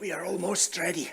We are almost ready.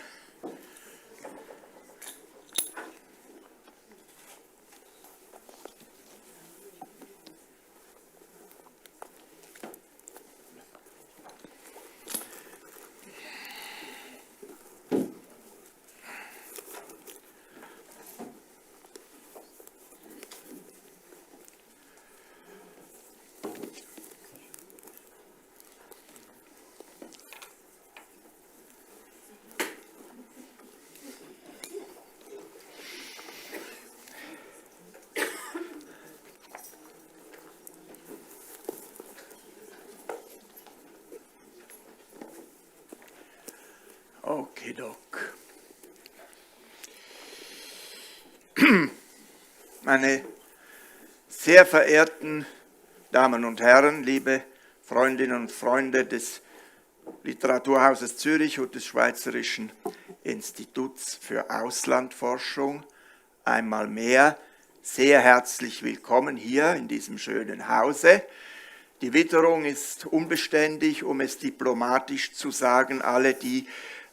Okidok. Meine sehr verehrten Damen und Herren, liebe Freundinnen und Freunde des Literaturhauses Zürich und des Schweizerischen Instituts für Auslandforschung, einmal mehr sehr herzlich willkommen hier in diesem schönen Hause. Die Witterung ist unbeständig, um es diplomatisch zu sagen. Alle, die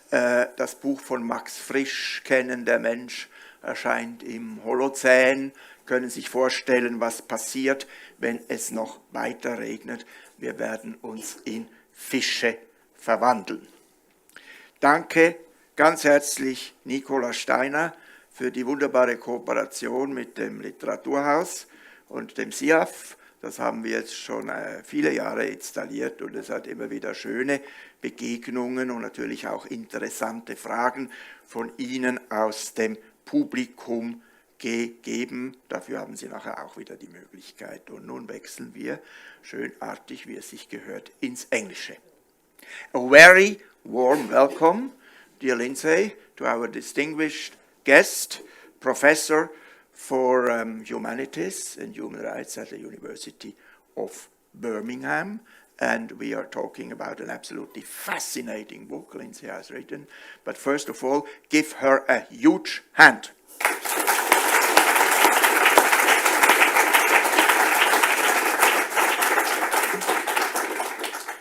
das Buch von Max Frisch kennen, Der Mensch erscheint im Holozän, können sich vorstellen, was passiert, wenn es noch weiter regnet. Wir werden uns in Fische verwandeln. Danke ganz herzlich Nicola Steiner für die wunderbare Kooperation mit dem Literaturhaus und dem SIAF. Das haben wir jetzt schon viele Jahre installiert und es hat immer wieder schöne Begegnungen und natürlich auch interessante Fragen von Ihnen aus dem Publikum gegeben. Dafür haben Sie nachher auch wieder die Möglichkeit. Und nun wechseln wir schönartig, wie es sich gehört, ins Englische. A very warm welcome, dear Lyndsey, to our distinguished guest, Professor for Humanities and Human Rights at the University of Birmingham. And we are talking about an absolutely fascinating book Lyndsey has written. But first of all, give her a huge hand.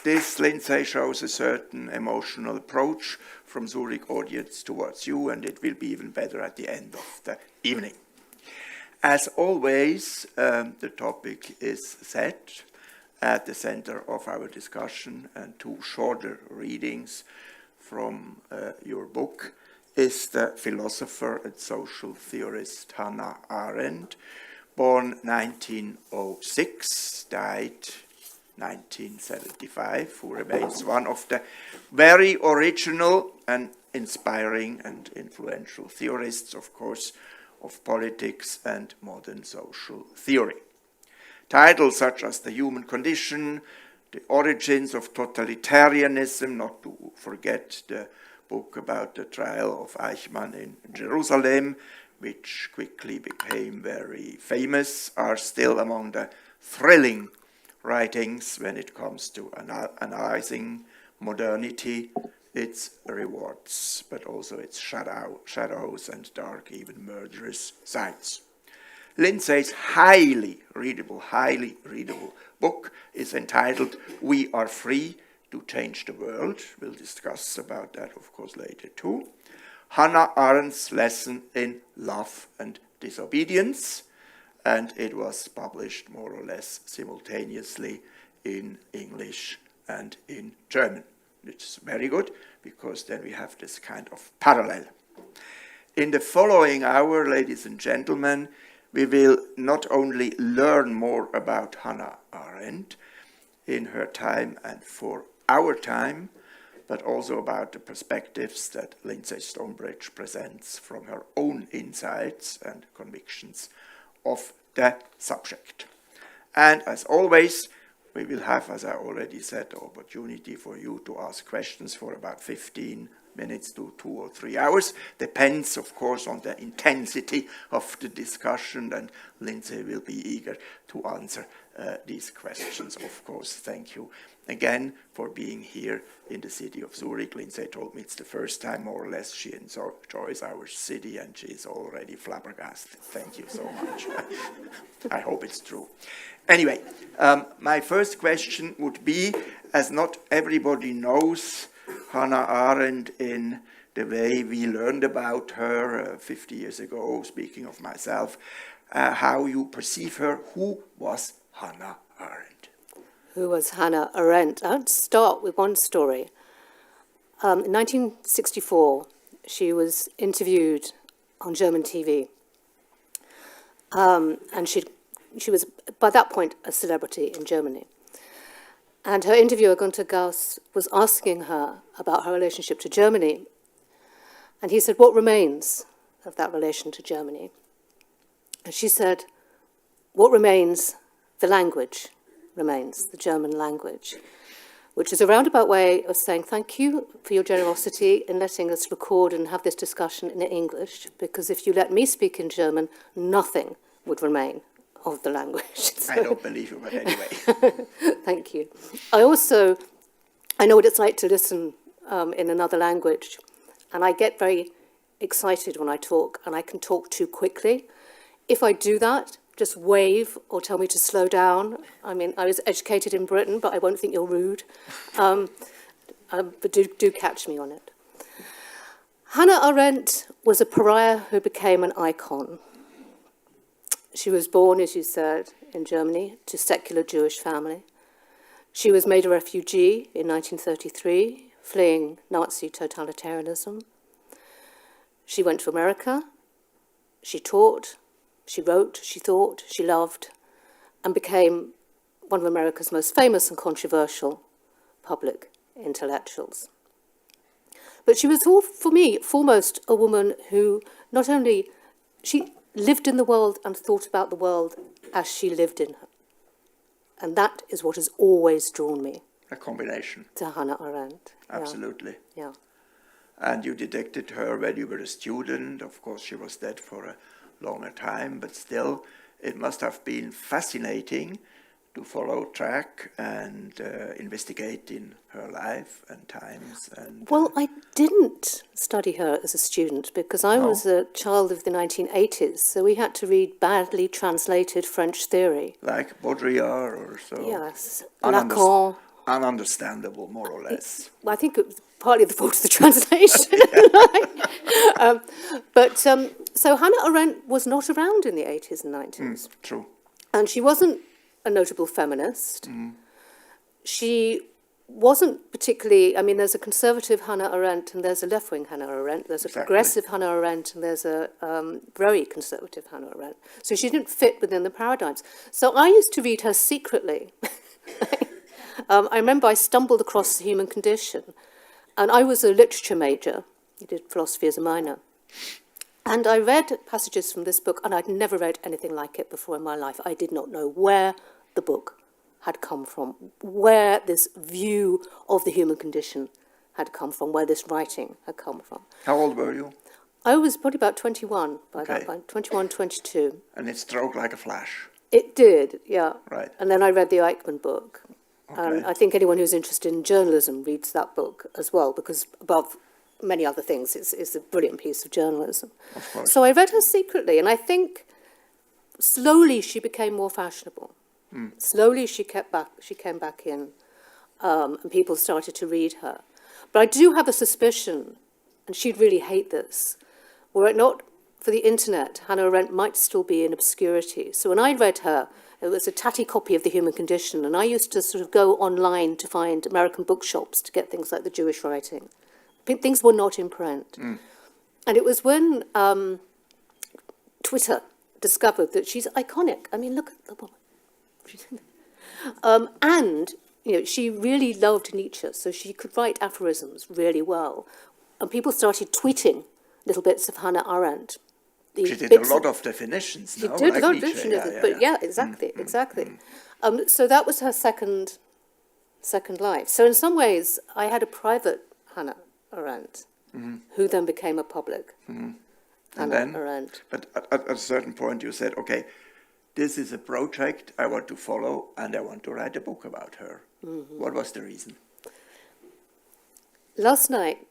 This, Lyndsey, shows a certain emotional approach from Zurich audience towards you, and it will be even better at the end of the evening. As always, the topic is set at the center of our discussion, and two shorter readings from your book is the philosopher and social theorist Hannah Arendt, born 1906, died 1975, who remains one of the very original and inspiring and influential theorists, of course, of politics and modern social theory. Titles such as The Human Condition, The Origins of Totalitarianism, not to forget the book about the trial of Eichmann in Jerusalem, which quickly became very famous, are still among the thrilling writings when it comes to analyzing modernity, its rewards, but also its shadows and dark, even murderous sides. Lyndsey's highly readable book is entitled We Are Free to Change the World. We'll discuss about that, of course, later too. Hannah Arendts Lesson in Love and Disobedience, and it was published more or less simultaneously in English and in German. It's very good, because then we have this kind of parallel. In the following hour, ladies and gentlemen, we will not only learn more about Hannah Arendt in her time and for our time, but also about the perspectives that Lyndsey Stonebridge presents from her own insights and convictions of the subject. And as always, we will have, as I already said, the opportunity for you to ask questions for about 15 minutes to 2 or 3 hours. Depends, of course, on the intensity of the discussion, and Lyndsey will be eager to answer these questions, of course. Thank you again for being here in the city of Zurich. Lyndsey told me it's the first time, more or less, she enjoys our city, and she's already flabbergasted. Thank you so much. I hope it's true. Anyway, my first question would be, as not everybody knows Hannah Arendt in the way we learned about her 50 years ago, speaking of myself, how you perceive her. Who was Hannah Arendt? Who was Hannah Arendt? I'll start with one story. In 1964, she was interviewed on German TV. And she was, by that point, a celebrity in Germany. And her interviewer, Günter Gauss, was asking her about her relationship to Germany. And he said, what remains of that relation to Germany? And she said, what remains? The language remains, the German language, which is a roundabout way of saying thank you for your generosity in letting us record and have this discussion in English, because if you let me speak in German, nothing would remain of the language. So, I don't believe you, but anyway. thank you. I know what it's like to listen in another language, and I get very excited when I talk, and I can talk too quickly. If I do that, just wave or tell me to slow down. I mean, I was educated in Britain, but I won't think you're rude. But do catch me on it. Hannah Arendt was a pariah who became an icon. She was born, as you said, in Germany, to a secular Jewish family. She was made a refugee in 1933, fleeing Nazi totalitarianism. She went to America. She taught, she wrote, she thought, she loved, and became one of America's most famous and controversial public intellectuals. But she was, for me, foremost a woman who not only, she lived in the world and thought about the world as she lived in her. And that is what has always drawn me. A combination. To Hannah Arendt. Absolutely. Yeah. And you detected her when you were a student. Of course, she was dead for a longer time, but still, it must have been fascinating to follow track and investigate in her life and times. And well, I didn't study her as a student because I was a child of the 1980s, so we had to read badly translated French theory. Like Baudrillard or so. Yes, Lacan. Ununderstandable, more or less. Well, I think it was partly the fault of the translation. So Hannah Arendt was not around in the 80s and 90s. True. And she wasn't a notable feminist. She wasn't particularly, I mean, there's a conservative Hannah Arendt and there's a left-wing Hannah Arendt, there's a progressive Hannah Arendt and there's a very conservative Hannah Arendt. So she didn't fit within the paradigms. So I used to read her secretly. I remember I stumbled across The Human Condition, and I was a literature major. I did philosophy as a minor. And I read passages from this book, and I'd never read anything like it before in my life. I did not know where the book had come from, where this view of the human condition had come from, where this writing had come from. How old were you? I was probably about 21 by that time, 21, 22. And it struck like a flash. It did, yeah. Right. And then I read the Eichmann book. Okay. And I think anyone who's interested in journalism reads that book as well, because above many other things, it's a brilliant piece of journalism. Of course. So I read her secretly, and I think slowly she became more fashionable. Slowly she came back in, and people started to read her. But I do have a suspicion, and she'd really hate this, were it not for the internet, Hannah Arendt might still be in obscurity. So when I read her, it was a tatty copy of The Human Condition, and I used to sort of go online to find American bookshops to get things like the Jewish writing. Things were not in print. And it was when Twitter discovered that she's iconic. I mean, look at the woman. And, you know, she really loved Nietzsche, so she could write aphorisms really well. And people started tweeting little bits of Hannah Arendt. She did a lot of definitions. She did a lot of definitions, but exactly. So that was her second life. So in some ways, I had a private Hannah Arendt, who then became a public Hannah Arendt. But at a certain point, you said, okay, this is a project I want to follow, and I want to write a book about her. What was the reason? Last night,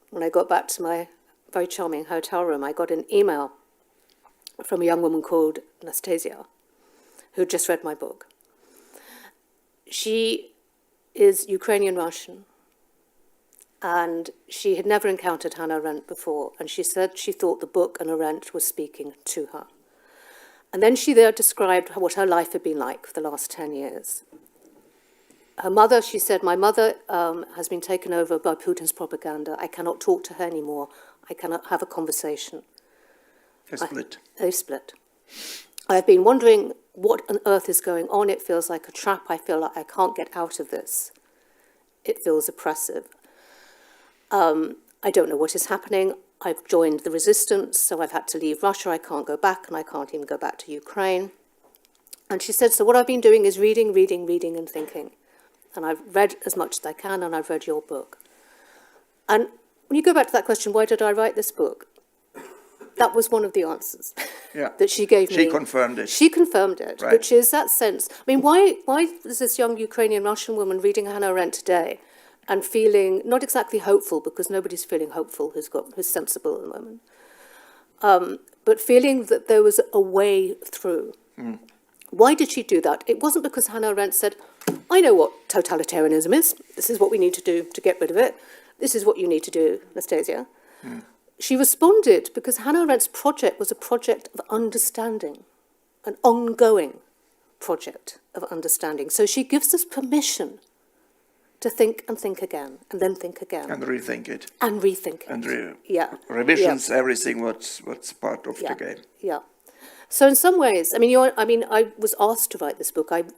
when I got back to my very charming hotel room, I got an email from a young woman called Anastasia, who had just read my book. She is Ukrainian-Russian, And she had never encountered Hannah Arendt before, and she said she thought the book and Arendt was speaking to her. And then she there described what her life had been like for the last 10 years. Her mother, she said, my mother has been taken over by Putin's propaganda. I cannot talk to her anymore. I cannot have a conversation. They split. They split. I've been wondering what on earth is going on. It feels like a trap. I feel like I can't get out of this. It feels oppressive. I don't know what is happening. I've joined the resistance, so I've had to leave Russia. I can't go back, and I can't even go back to Ukraine. And she said, so what I've been doing is reading, and thinking. And I've read as much as I can, and I've read your book. And when you go back to that question, why did I write this book? That was one of the answers that she gave me. She confirmed it. She confirmed it, right. Which is that sense. I mean, why is this young Ukrainian-Russian woman reading Hannah Arendt today and feeling not exactly hopeful, because nobody's feeling hopeful who's sensible at the moment, but feeling that there was a way through. Mm. Why did she do that? It wasn't because Hannah Arendt said, I know what totalitarianism is. This is what we need to do to get rid of it. This is what you need to do, Nastasia. Mm. She responded because Hannah Arendt's project was a project of understanding, an ongoing project of understanding. So she gives us permission to think and think again, and then think again. And rethink it. And rethink it. And revisions, everything what's part of the game. Yeah. So in some ways, I was asked to write this book. I've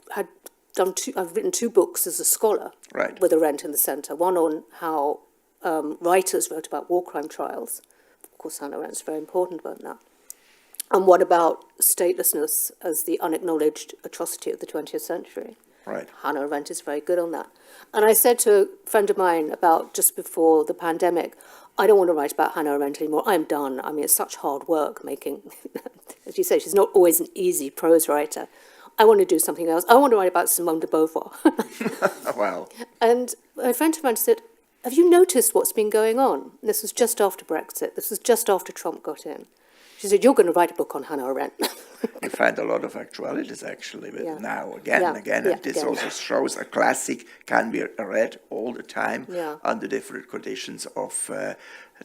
written 2 books as a scholar, right, with Arendt in the centre. One on how writers wrote about war crime trials. Of course, Hannah Arendt's very important about that. And one about statelessness as the unacknowledged atrocity of the 20th century. Right. Hannah Arendt is very good on that. And I said to a friend of mine about just before the pandemic, I don't want to write about Hannah Arendt anymore. I'm done. I mean, it's such hard work making, as you say, she's not always an easy prose writer. I want to do something else. I want to write about Simone de Beauvoir. Wow. And my friend of mine said, have you noticed what's been going on? This was just after Brexit. This was just after Trump got in. She said, you're going to write a book on Hannah Arendt. You find a lot of actualities, actually, now, again and again. And this also shows a classic can be read all the time under different conditions of the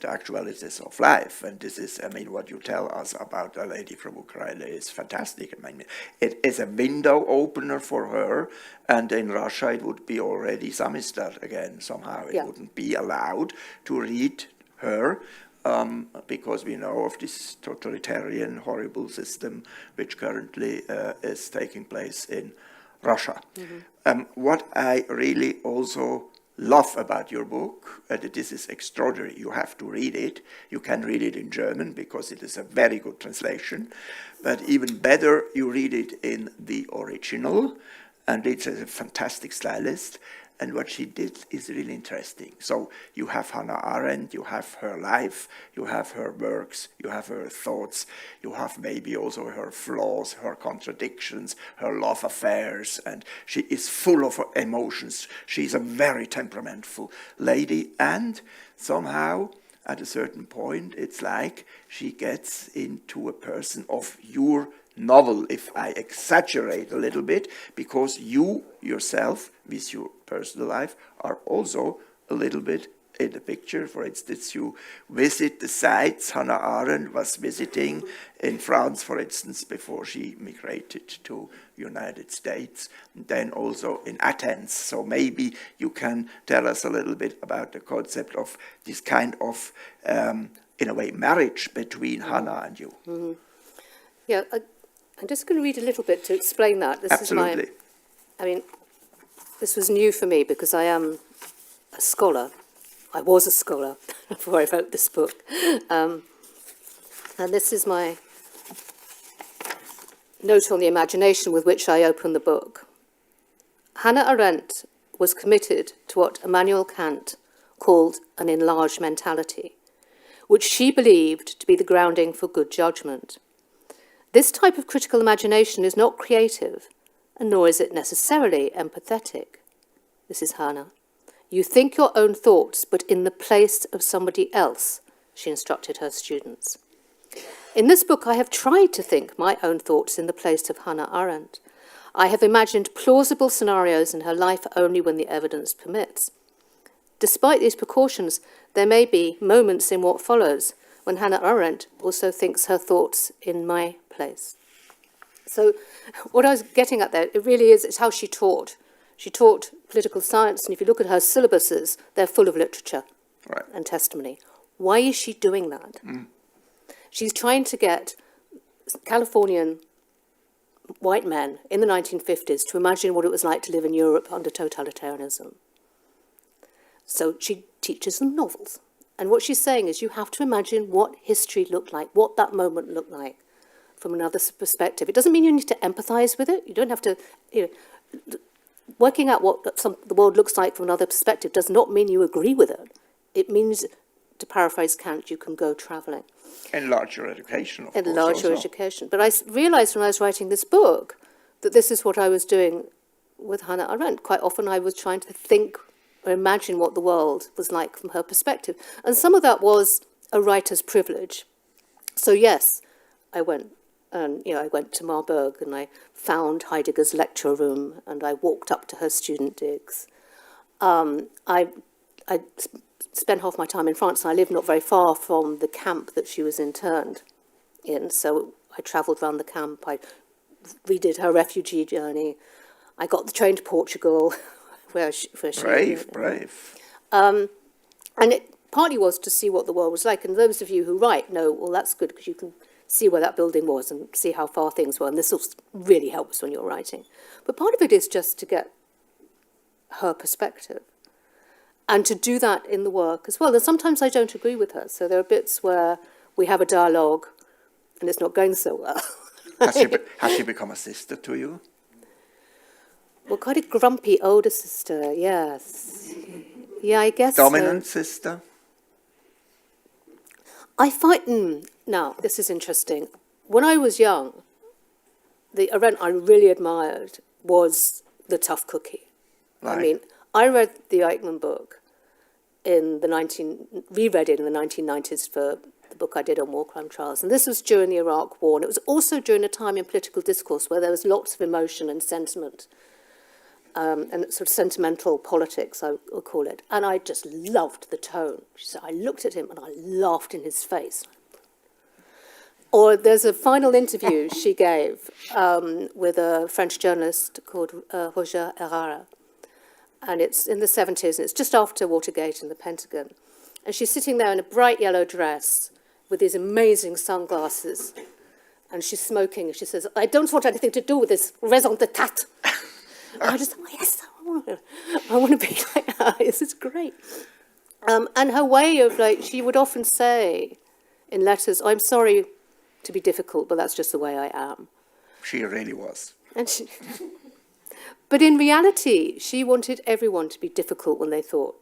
actualities of life. And this is, what you tell us about a lady from Ukraine is fantastic. It is a window opener for her. And in Russia, it would be already samizdat again, somehow. It wouldn't be allowed to read her. Because we know of this totalitarian, horrible system which currently is taking place in Russia. Mm-hmm. What I really also love about your book, this is extraordinary, you have to read it. You can read it in German because it is a very good translation, but even better, you read it in the original, and it's a fantastic stylist. And what she did is really interesting. So you have Hannah Arendt, you have her life, you have her works, you have her thoughts, you have maybe also her flaws, her contradictions, her love affairs, and she is full of emotions. She's a very temperamental lady, and somehow, at a certain point, it's like she gets into a person of your novel, if I exaggerate a little bit, because you yourself, with your personal life, are also a little bit in the picture. For instance, you visit the sites Hannah Arendt was visiting in France, for instance, before she migrated to United States, and then also in Athens. So maybe you can tell us a little bit about the concept of this kind of, in a way, marriage between Hannah and you. Mm-hmm. Yeah, I'm just going to read a little bit to explain that. Absolutely. This was new for me because I am a scholar. I was a scholar before I wrote this book. And this is my note on the imagination with which I open the book. Hannah Arendt was committed to what Immanuel Kant called an enlarged mentality, which she believed to be the grounding for good judgment. This type of critical imagination is not creative, and nor is it necessarily empathetic. This is Hannah. You think your own thoughts, but in the place of somebody else, she instructed her students. In this book, I have tried to think my own thoughts in the place of Hannah Arendt. I have imagined plausible scenarios in her life only when the evidence permits. despite these precautions, there may be moments in what follows when Hannah Arendt also thinks her thoughts in my place. So what I was getting at there, it really is, it's how she taught. She taught political science, and if you look at her syllabuses, they're full of literature and testimony. Why is she doing that? She's trying to get Californian white men in the 1950s to imagine what it was like to live in Europe under totalitarianism. So she teaches them novels. And what she's saying is you have to imagine what history looked like, what that moment looked like from another perspective. It doesn't mean you need to empathize with it. You don't have to, working out what the world looks like from another perspective does not mean you agree with it. It means, to paraphrase Kant, you can go traveling. Enlarge your education, of course. Enlarge your education. But I realized when I was writing this book that this is what I was doing with Hannah Arendt. Quite often I was trying to think or imagine what the world was like from her perspective. And some of that was a writer's privilege. So yes, I went to Marburg and I found Heidegger's lecture room and I walked up to her student digs. I spent half my time in France and I lived not very far from the camp that she was interned in. So I travelled around the camp. I redid her refugee journey. I got the train to Portugal. Where she brave. And it partly was to see what the world was like. And those of you who write know, well, that's good because you can see where that building was and see how far things were. And this really helps when you're writing. But part of it is just to get her perspective and to do that in the work as well. And sometimes I don't agree with her. So there are bits where we have a dialogue and it's not going so well. Has she become a sister to you? Well, quite a grumpy older sister, yes. Yeah, I guess Dominant sister? Now, this is interesting. When I was young, the Arendt I really admired was the tough cookie. Right. I mean, I read the Eichmann book reread it in the 1990s for the book I did on war crime trials. And this was during the Iraq War. And it was also during a time in political discourse where there was lots of emotion and sentiment. And sort of sentimental politics, I will call it. And I just loved the tone. She said, I looked at him and I laughed in his face. Or there's a final interview she gave with a French journalist called Roger Herrera. And it's in the 70s, and it's just after Watergate and the Pentagon. And she's sitting there in a bright yellow dress with these amazing sunglasses. And she's smoking, and she says, I don't want anything to do with this raison d'etat. And I just thought, yes, I want to be like her. This is great. And her way of, she would often say in letters, I'm sorry to be difficult, but that's just the way I am. She really was. But in reality, she wanted everyone to be difficult when they thought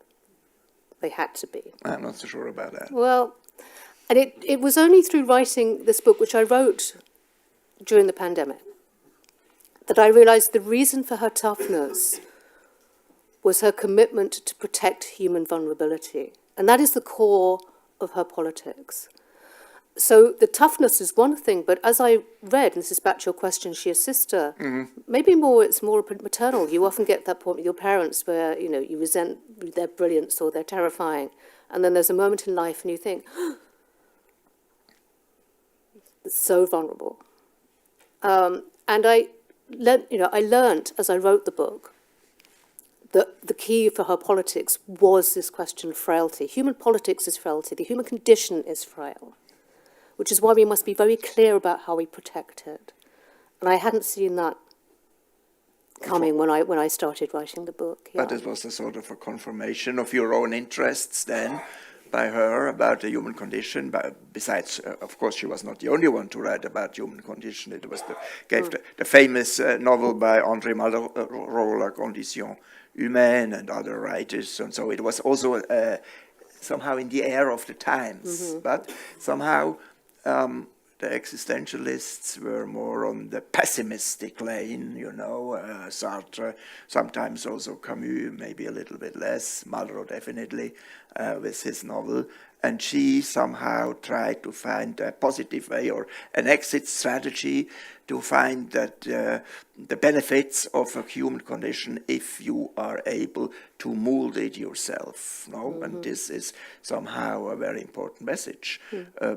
they had to be. I'm not so sure about that. Well, and it was only through writing this book, which I wrote during the pandemic, that I realized the reason for her toughness was her commitment to protect human vulnerability. And that is the core of her politics. So the toughness is one thing, but as I read, and this is back to your question, she a sister, maybe it's more maternal. You often get that point with your parents where, you resent their brilliance or they're terrifying. And then there's a moment in life and you think, it's so vulnerable. And I learned as I wrote the book that the key for her politics was this question of frailty. Human politics is frailty. The human condition is frail, which is why we must be very clear about how we protect it. And I hadn't seen that coming when I started writing the book. Yeah. But it was a sort of a confirmation of your own interests then by her about the human condition. But besides, of course, she was not the only one to write about human condition. It was the famous novel by André Malraux, La Condition Humaine, and other writers. And so it was also somehow in the air of the times. But somehow the existentialists were more on the pessimistic lane, Sartre, sometimes also Camus, maybe a little bit less, Malraux definitely, with his novel. and she somehow tried to find a positive way or an exit strategy to find that the benefits of a human condition if you are able to mold it yourself. No? And this is somehow a very important message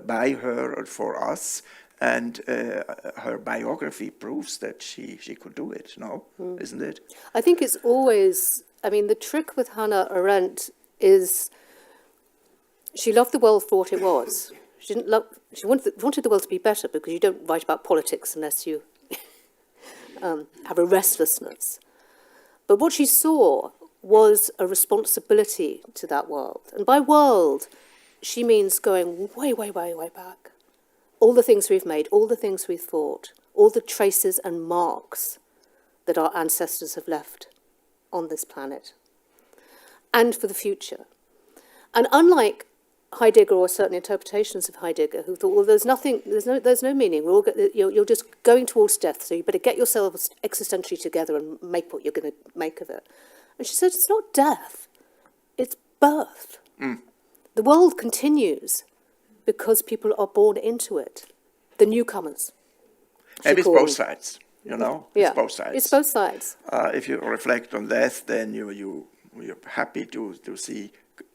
by her or for us. And her biography proves that she could do it, no? Isn't it? I think it's always, I mean, the trick with Hannah Arendt is she loved the world for what it was. She didn't love. She wanted the world to be better, because you don't write about politics unless you have a restlessness. But what she saw was a responsibility to that world. And by world, she means going way, way, way, way back. All the things we've made, all the things we've thought, all the traces and marks that our ancestors have left on this planet, and for the future. And unlike Heidegger, or certain interpretations of Heidegger, who thought, well, there's no meaning. We're all you're just going towards death, so you better get yourselves existentially together and make what you're going to make of it. And she said, it's not death, it's birth. The world continues because people are born into it. The newcomers. And it's both sides, you know? Yeah. It's both sides. It's both sides. If you reflect on death, then you're happy to see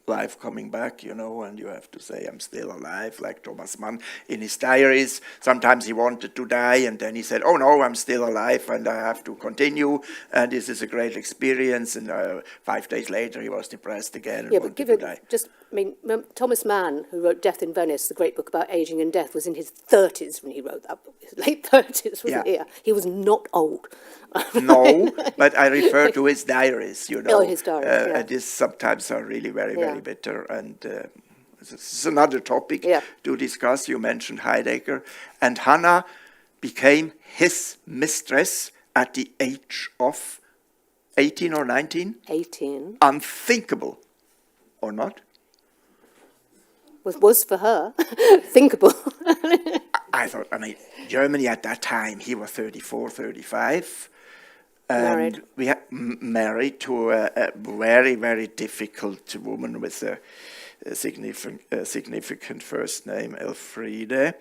life coming back, you know, and you have to say, I'm still alive, like Thomas Mann in his diaries. Sometimes he wanted to die, and then he said, oh no, I'm still alive, and I have to continue, and this is a great experience. And 5 days later, he was depressed again and wanted to die. Thomas Mann, who wrote Death in Venice, the great book about aging and death, was in his 30s when he wrote that book. His late 30s, wasn't he? He was not old. No, but I refer to his diaries, you know. Oh, his diaries, And these sometimes are really very, very bitter. And this is another topic to discuss. You mentioned Heidegger. And Hannah became his mistress at the age of 18 or 19? 18. Unthinkable, or not? Was for her thinkable. I thought, Germany at that time, he was 34, 35. Married. We had married to a very, very difficult woman with a significant first name, Elfriede,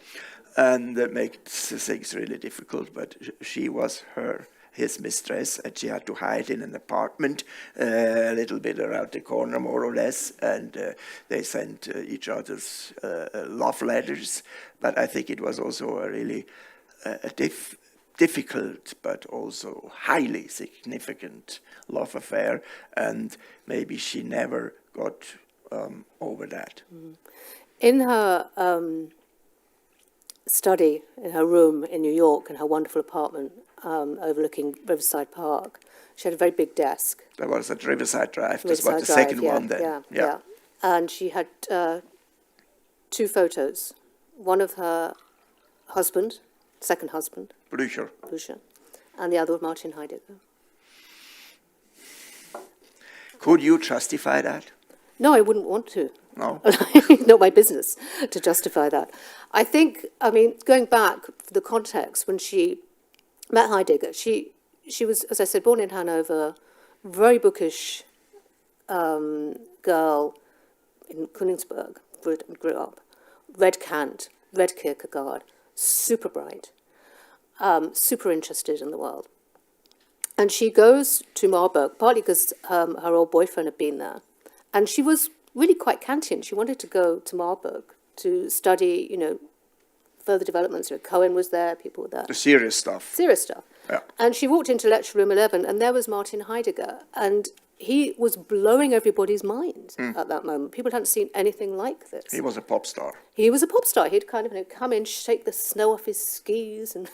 and that makes things really difficult. But she was his mistress, and she had to hide in an apartment a little bit around the corner, more or less, and they sent each other's love letters. But I think it was also a really difficult but also highly significant love affair, and maybe she never got over that. In her study, in her room in New York, in her wonderful apartment overlooking Riverside Park, she had a very big desk. That was at Riverside Drive. That was the second one then. Yeah. And she had 2 photos. One of her husband, second husband, Blücher, and the other was Martin Heidegger. Could you justify that? No, I wouldn't want to. No? Not my business to justify that. I think, going back for the context, when she met Heidegger, she was, as I said, born in Hanover, very bookish girl in Königsberg, grew up, read Kant, read Kierkegaard, super bright, super interested in the world. And she goes to Marburg, partly because her old boyfriend had been there. And she was really quite Kantian. She wanted to go to Marburg to study, further developments. Cohen was there, people were there. The serious stuff. Yeah. And she walked into lecture room 11, and there was Martin Heidegger. And he was blowing everybody's mind at that moment. People hadn't seen anything like this. He was a pop star. He'd kind of come in, shake the snow off his skis and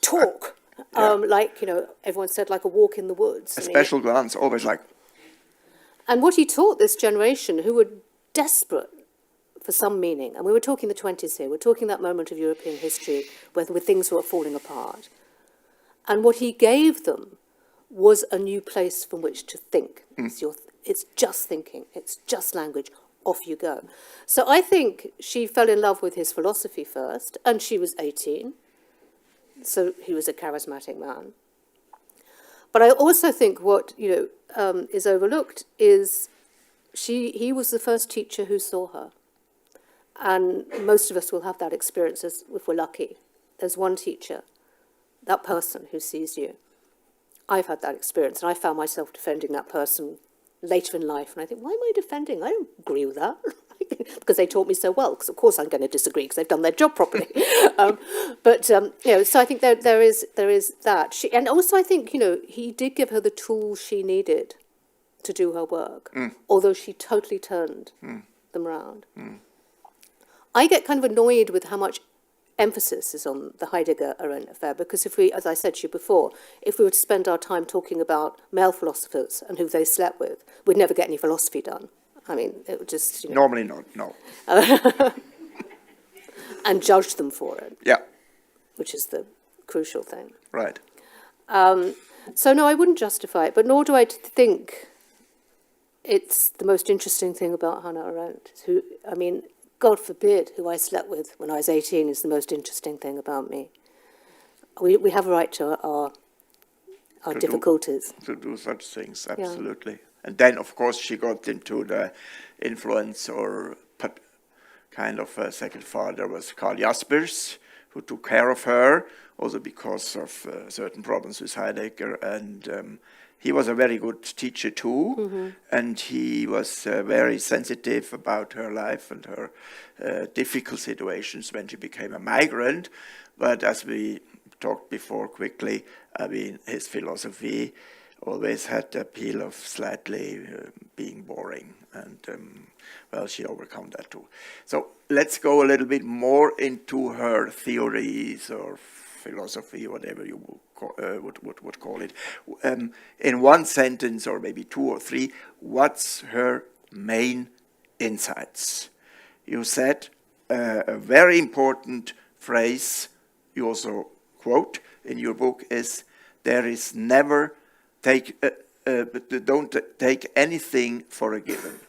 talk. Everyone said, like a walk in the woods. A special glance, always like... And what he taught this generation, who were desperate for some meaning, and we were talking the 20s here, we're talking that moment of European history where things were falling apart. And what he gave them was a new place from which to think. It's just thinking, it's just language, off you go. So I think she fell in love with his philosophy first, and she was 18, so he was a charismatic man. But I also think what is overlooked is he was the first teacher who saw her. And most of us will have that experience if we're lucky. There's one teacher, that person who sees you. I've had that experience, and I found myself defending that person later in life. And I think, why am I defending? I don't agree with that. Because they taught me so well. Because, of course, I'm going to disagree because they've done their job properly. So I think there is that. And also, I think, he did give her the tools she needed to do her work, although she totally turned them around. I get kind of annoyed with how much emphasis is on the Heidegger-Arendt affair, because if we, as I said to you before, if we were to spend our time talking about male philosophers and who they slept with, we'd never get any philosophy done. I mean, it would just... Normally not, no. And judge them for it. Yeah. Which is the crucial thing. Right. So no, I wouldn't justify it, but nor do I think it's the most interesting thing about Hannah Arendt, who, I mean, God forbid, who I slept with when I was 18 is the most interesting thing about me. We have a right to our difficulties. To do such things, absolutely. Yeah. And then, of course, she got into the influence or kind of a second father was Karl Jaspers, who took care of her, also because of certain problems with Heidegger. And he was a very good teacher too, and he was very sensitive about her life and her difficult situations when she became a migrant. But as we talked before quickly, I mean, his philosophy always had the appeal of slightly being boring, and she overcome that too. So let's go a little bit more into her theories or philosophy, whatever you would call it. In one sentence, or maybe two or three, what's her main insights? You said a very important phrase, you also quote in your book, is there is never don't take anything for a given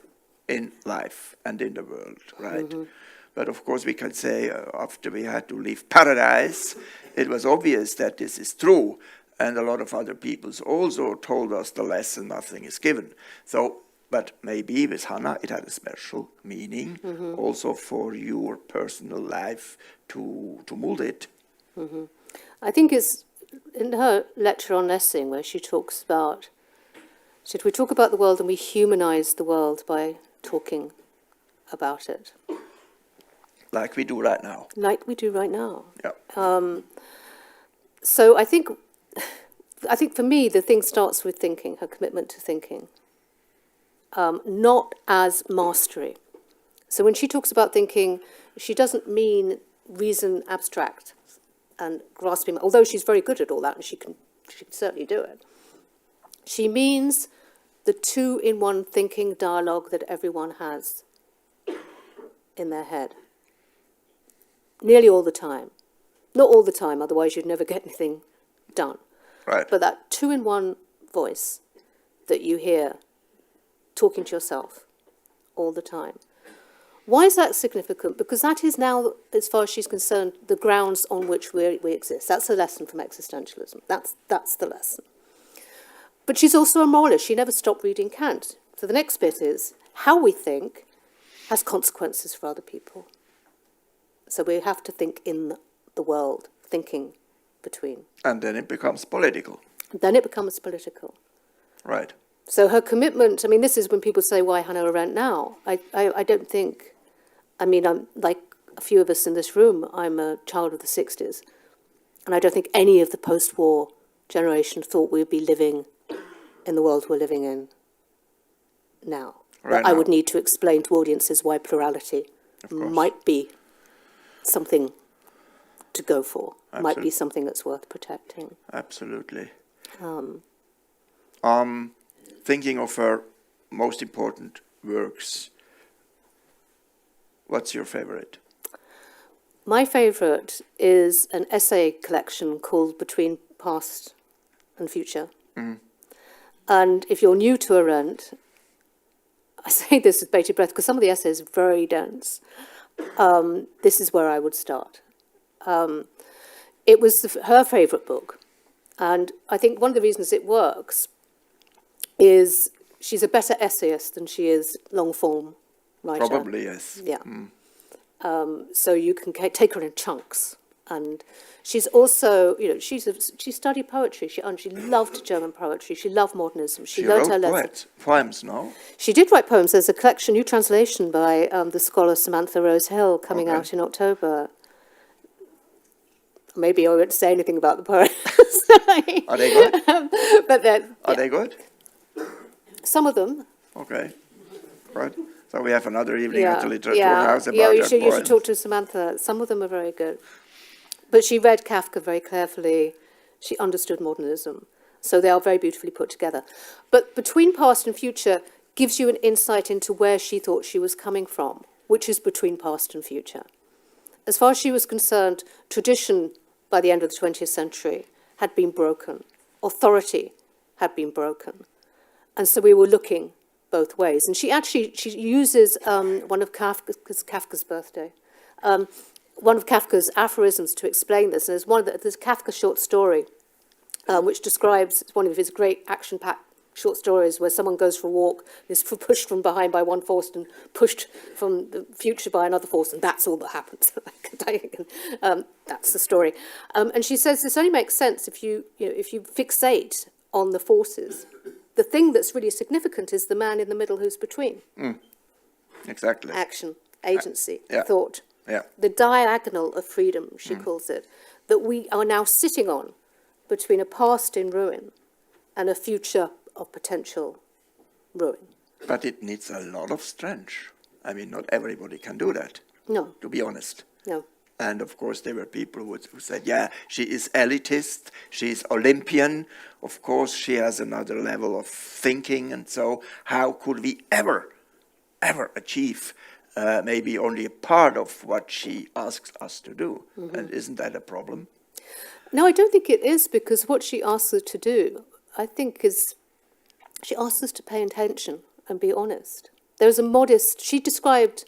in life and in the world, right? But of course we can say after we had to leave paradise, it was obvious that this is true, and a lot of other peoples also told us the lesson nothing is given. So, but maybe with Hannah it had a special meaning also for your personal life to mold it. I think it's in her lecture on Lessing where she talks about, we talk about the world and we humanize the world by talking about it. Like we do right now. Like we do right now. Yeah. So I think for me the thing starts with thinking, her commitment to thinking, not as mastery. So when she talks about thinking, she doesn't mean reason abstract and grasping, although she's very good at all that and she can certainly do it. She means the two-in-one thinking dialogue that everyone has in their head. Nearly all the time. Not all the time, otherwise you'd never get anything done. Right. But that two-in-one voice that you hear talking to yourself all the time. Why is that significant? Because that is now, as far as she's concerned, the grounds on which we exist. That's a lesson from existentialism. That's the lesson. But she's also a moralist. She never stopped reading Kant. So the next bit is how we think has consequences for other people. So we have to think in the world, thinking between. And then it becomes political. Then it becomes political. Right. So her commitment, I mean, this is when people say, why Hannah Arendt now? I don't think, I mean, I'm like a few of us in this room, I'm a child of the 60s. And I don't think any of the post-war generation thought we'd be living in the world we're living in now. Right I would need to explain to audiences why plurality might be something to go for, might be something that's worth protecting. Absolutely. Thinking of her most important works, what's your favorite? My favorite is an essay collection called Between Past and Future. And if you're new to Arendt, I say this with bated breath because some of the essays are very dense. This is where I would start. It was her favourite book. And I think one of the reasons it works is she's a better essayist than she is long-form writer. Probably, yes. Yeah. So you can take her in chunks. And she's also, she studied poetry. She loved German poetry. She loved modernism. She learned her lesson. Poems, no? She did write poems. There's a collection, new translation by the scholar Samantha Rose Hill coming out in October. Maybe I won't say anything about the poems. Are they good? But then, Are they good? Some of them. Okay, right. So we have another evening at the Literature House about you that should talk to Samantha. Some of them are very good. But she read Kafka very carefully. She understood modernism. So they are very beautifully put together. But Between Past and Future gives you an insight into where she thought she was coming from, which is between past and future. As far as she was concerned, tradition by the end of the 20th century had been broken. Authority had been broken. And so we were looking both ways. And she uses one of Kafka's birthday, one of Kafka's aphorisms to explain this. And there's a Kafka short story which describes one of his great action-packed short stories where someone goes for a walk, is pushed from behind by one force and pushed from the future by another force, and that's all that happens. That's the story. And she says this only makes sense if you fixate on the forces. The thing that's really significant is the man in the middle who's between. Exactly. Action, agency, yeah. thought. Yeah. The diagonal of freedom, she calls it, that we are now sitting on between a past in ruin and a future of potential ruin. But it needs a lot of strength. I mean, not everybody can do that. No. To be honest. No. And of course, there were people who said, yeah, she is elitist, she's Olympian, of course, she has another level of thinking, and so how could we ever achieve maybe only a part of what she asks us to do? Mm-hmm. And isn't that a problem? No, I don't think it is, because what she asks us to do, I think, is she asks us to pay attention and be honest. There's a modest, she described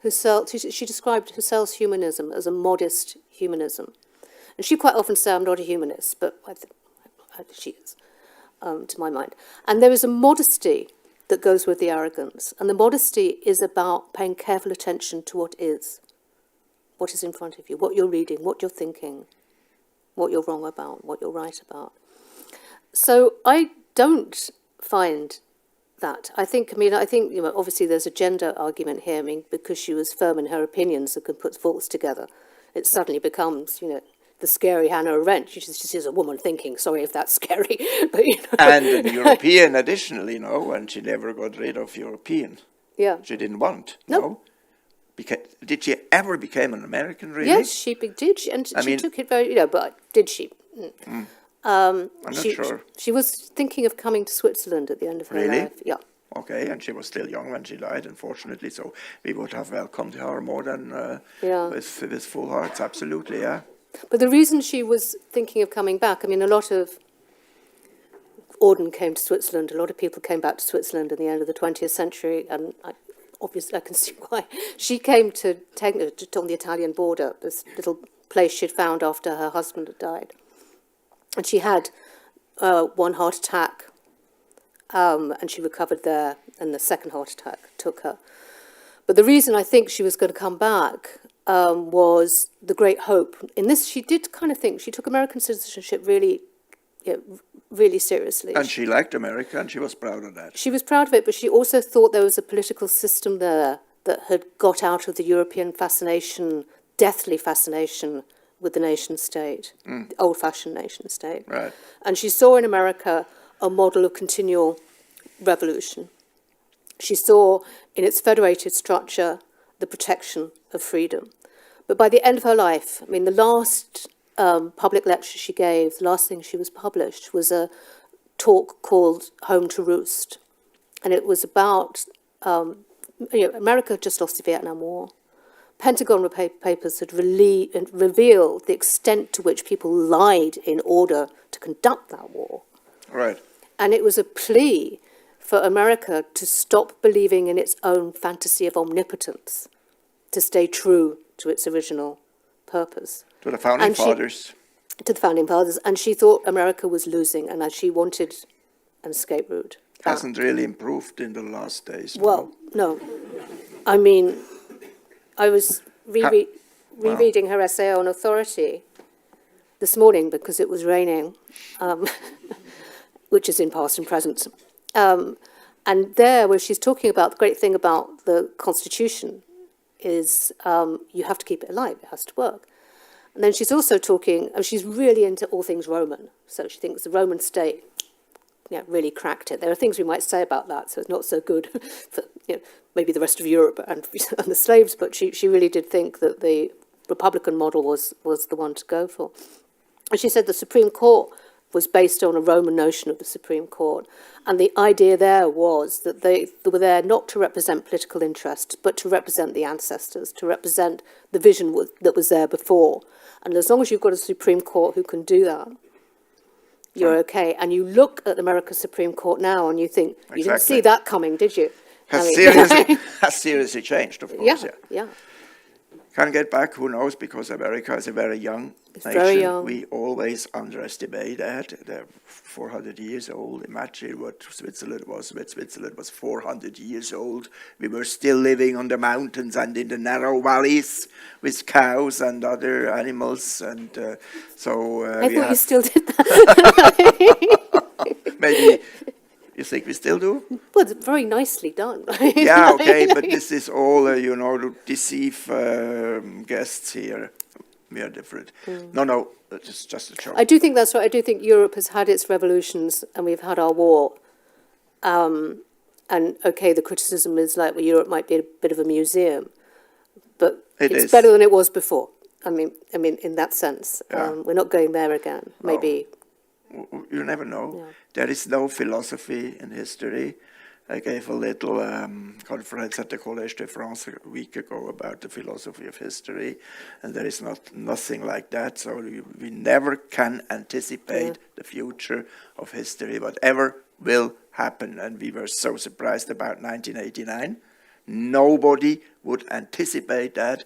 Husserl's humanism as a modest humanism. And she quite often says, I'm not a humanist, but I think she is, to my mind. And there is a modesty that goes with the arrogance. And the modesty is about paying careful attention to what is in front of you, what you're reading, what you're thinking, what you're wrong about, what you're right about. So I don't find that. I think, obviously there's a gender argument here. Because she was firm in her opinions and could put thoughts together, it suddenly becomes, the scary Hannah Arendt. She's just a woman thinking. Sorry if that's scary, but And an European, additionally, and she never got rid of European. Yeah. She didn't want. Nope. No. Did she ever become an American? Really? Yes, she did, and she took it very. But did she? I'm not sure. She was thinking of coming to Switzerland at the end of her life. Yeah. Okay, and she was still young when she died, unfortunately, so we would have welcomed her more than with full hearts, absolutely, yeah. But the reason she was thinking of coming back, a lot of Auden came to Switzerland, a lot of people came back to Switzerland at the end of the 20th century, and obviously I can see why. She came to on the Italian border, this little place she'd found after her husband had died. And she had one heart attack, and she recovered there, and the second heart attack took her. But the reason I think she was going to come back was the great hope. In this, she did kind of think, she took American citizenship really seriously. And she liked America, and she was proud of that. She was proud of it, but she also thought there was a political system there that had got out of the European fascination, deathly fascination, with the nation state, the old-fashioned nation state. Right. And she saw in America a model of continual revolution. She saw in its federated structure the protection of freedom. But by the end of her life, the last public lecture she gave, the last thing she was published, was a talk called Home to Roost. And it was about, America had just lost the Vietnam War. Pentagon papers had revealed the extent to which people lied in order to conduct that war. Right. And it was a plea for America to stop believing in its own fantasy of omnipotence, to stay true to its original purpose. To the Founding Fathers. To the Founding Fathers. And she thought America was losing, and she wanted an escape route. Hasn't really improved in the last days. Well, no. rereading her essay on authority this morning because it was raining, which is in past and present. And there, where she's talking about, the great thing about the Constitution is you have to keep it alive, it has to work. And then she's also talking, she's really into all things Roman. So she thinks the Roman state really cracked it. There are things we might say about that, so it's not so good for maybe the rest of Europe and the slaves, but she really did think that the Republican model was the one to go for. And she said the Supreme Court was based on a Roman notion of the Supreme Court. And the idea there was that they were there not to represent political interests, but to represent the ancestors, to represent the vision that was there before. And as long as you've got a Supreme Court who can do that, you're okay. And you look at America's Supreme Court now and you think, you didn't see that coming, did you? Has seriously changed, of course. Yeah. Can't get back, who knows, because America is a very young nation. Very young. We always underestimate that. They're 400 years old. Imagine what Switzerland was when Switzerland was 400 years old. We were still living on the mountains and in the narrow valleys with cows and other animals. And I thought you still did that. Maybe. You think we still do? Well, it's very nicely done. Yeah, okay, but this is all, to deceive guests here. We are different. No, it's just a joke. I do think that's right. I do think Europe has had its revolutions and we've had our war. And, okay, the criticism is like, well, Europe might be a bit of a museum, but it's better than it was before. I mean, in that sense. Yeah. We're not going there again, maybe. You never know. Yeah. There is no philosophy in history. I gave a little conference at the Collège de France a week ago about the philosophy of history, and there is nothing like that. So we never can anticipate the future of history. Whatever will happen, and we were so surprised about 1989. Nobody would anticipate that,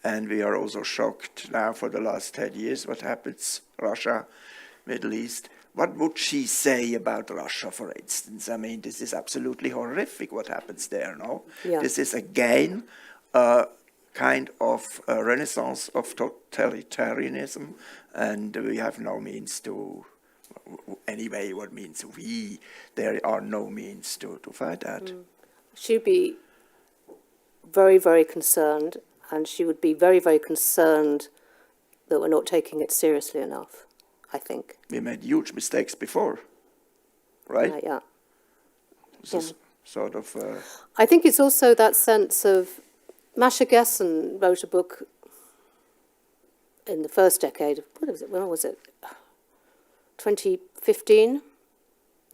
and we are also shocked now for the last 10 years what happens, Russia, Middle East. What would she say about Russia, for instance? I mean, this is absolutely horrific what happens there, no? Yeah. This is again a kind of a renaissance of totalitarianism, and we have no means to, anyway, what means we? There are no means to fight that. She'd be very, very concerned, and she would be very, very concerned that we're not taking it seriously enough, I think. We made huge mistakes before, right? Yeah. This is sort of... I think it's also that sense of... Masha Gessen wrote a book in the first decade. When was it? 2015?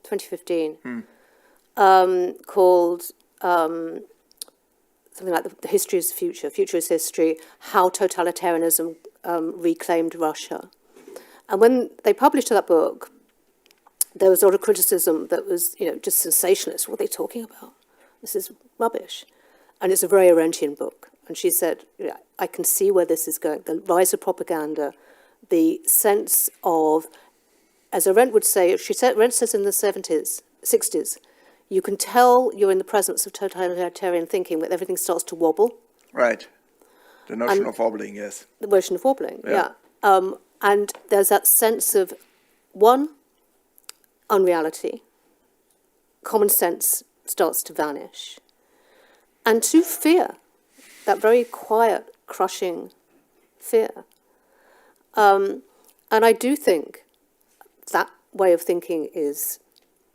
2015. Called something like The History is the Future. Future is History. How Totalitarianism Reclaimed Russia. And when they published that book, there was a lot of criticism that was, just sensationalist. What are they talking about? This is rubbish. And it's a very Arendtian book. And she said, I can see where this is going. The rise of propaganda, the sense of, as Arendt would say, Arendt says in the 60s, you can tell you're in the presence of totalitarian thinking when everything starts to wobble. Right. The notion of wobbling, yes. The notion of wobbling, yeah. And there's that sense of, one, unreality. Common sense starts to vanish. And two, fear. That very quiet, crushing fear. And I do think that way of thinking is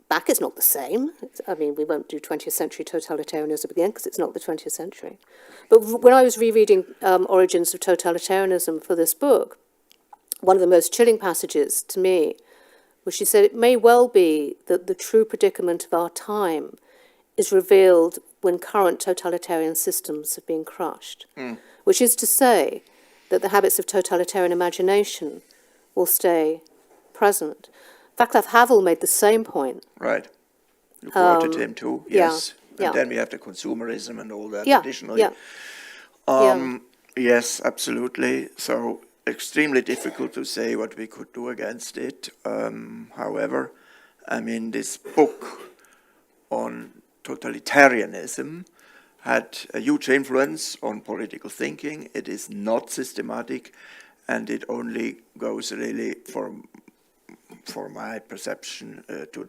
back. It's not the same. We won't do 20th century totalitarianism again because it's not the 20th century. But when I was rereading Origins of Totalitarianism for this book, one of the most chilling passages to me was she said, it may well be that the true predicament of our time is revealed when current totalitarian systems have been crushed, which is to say that the habits of totalitarian imagination will stay present. Václav Havel made the same point. Right. You quoted him too, yes. Yeah. And then we have the consumerism and all that Yeah. additionally. Yeah. Yes, absolutely. So extremely difficult to say what we could do against it. However, this book on totalitarianism had a huge influence on political thinking. It is not systematic, and it only goes really, for my perception, to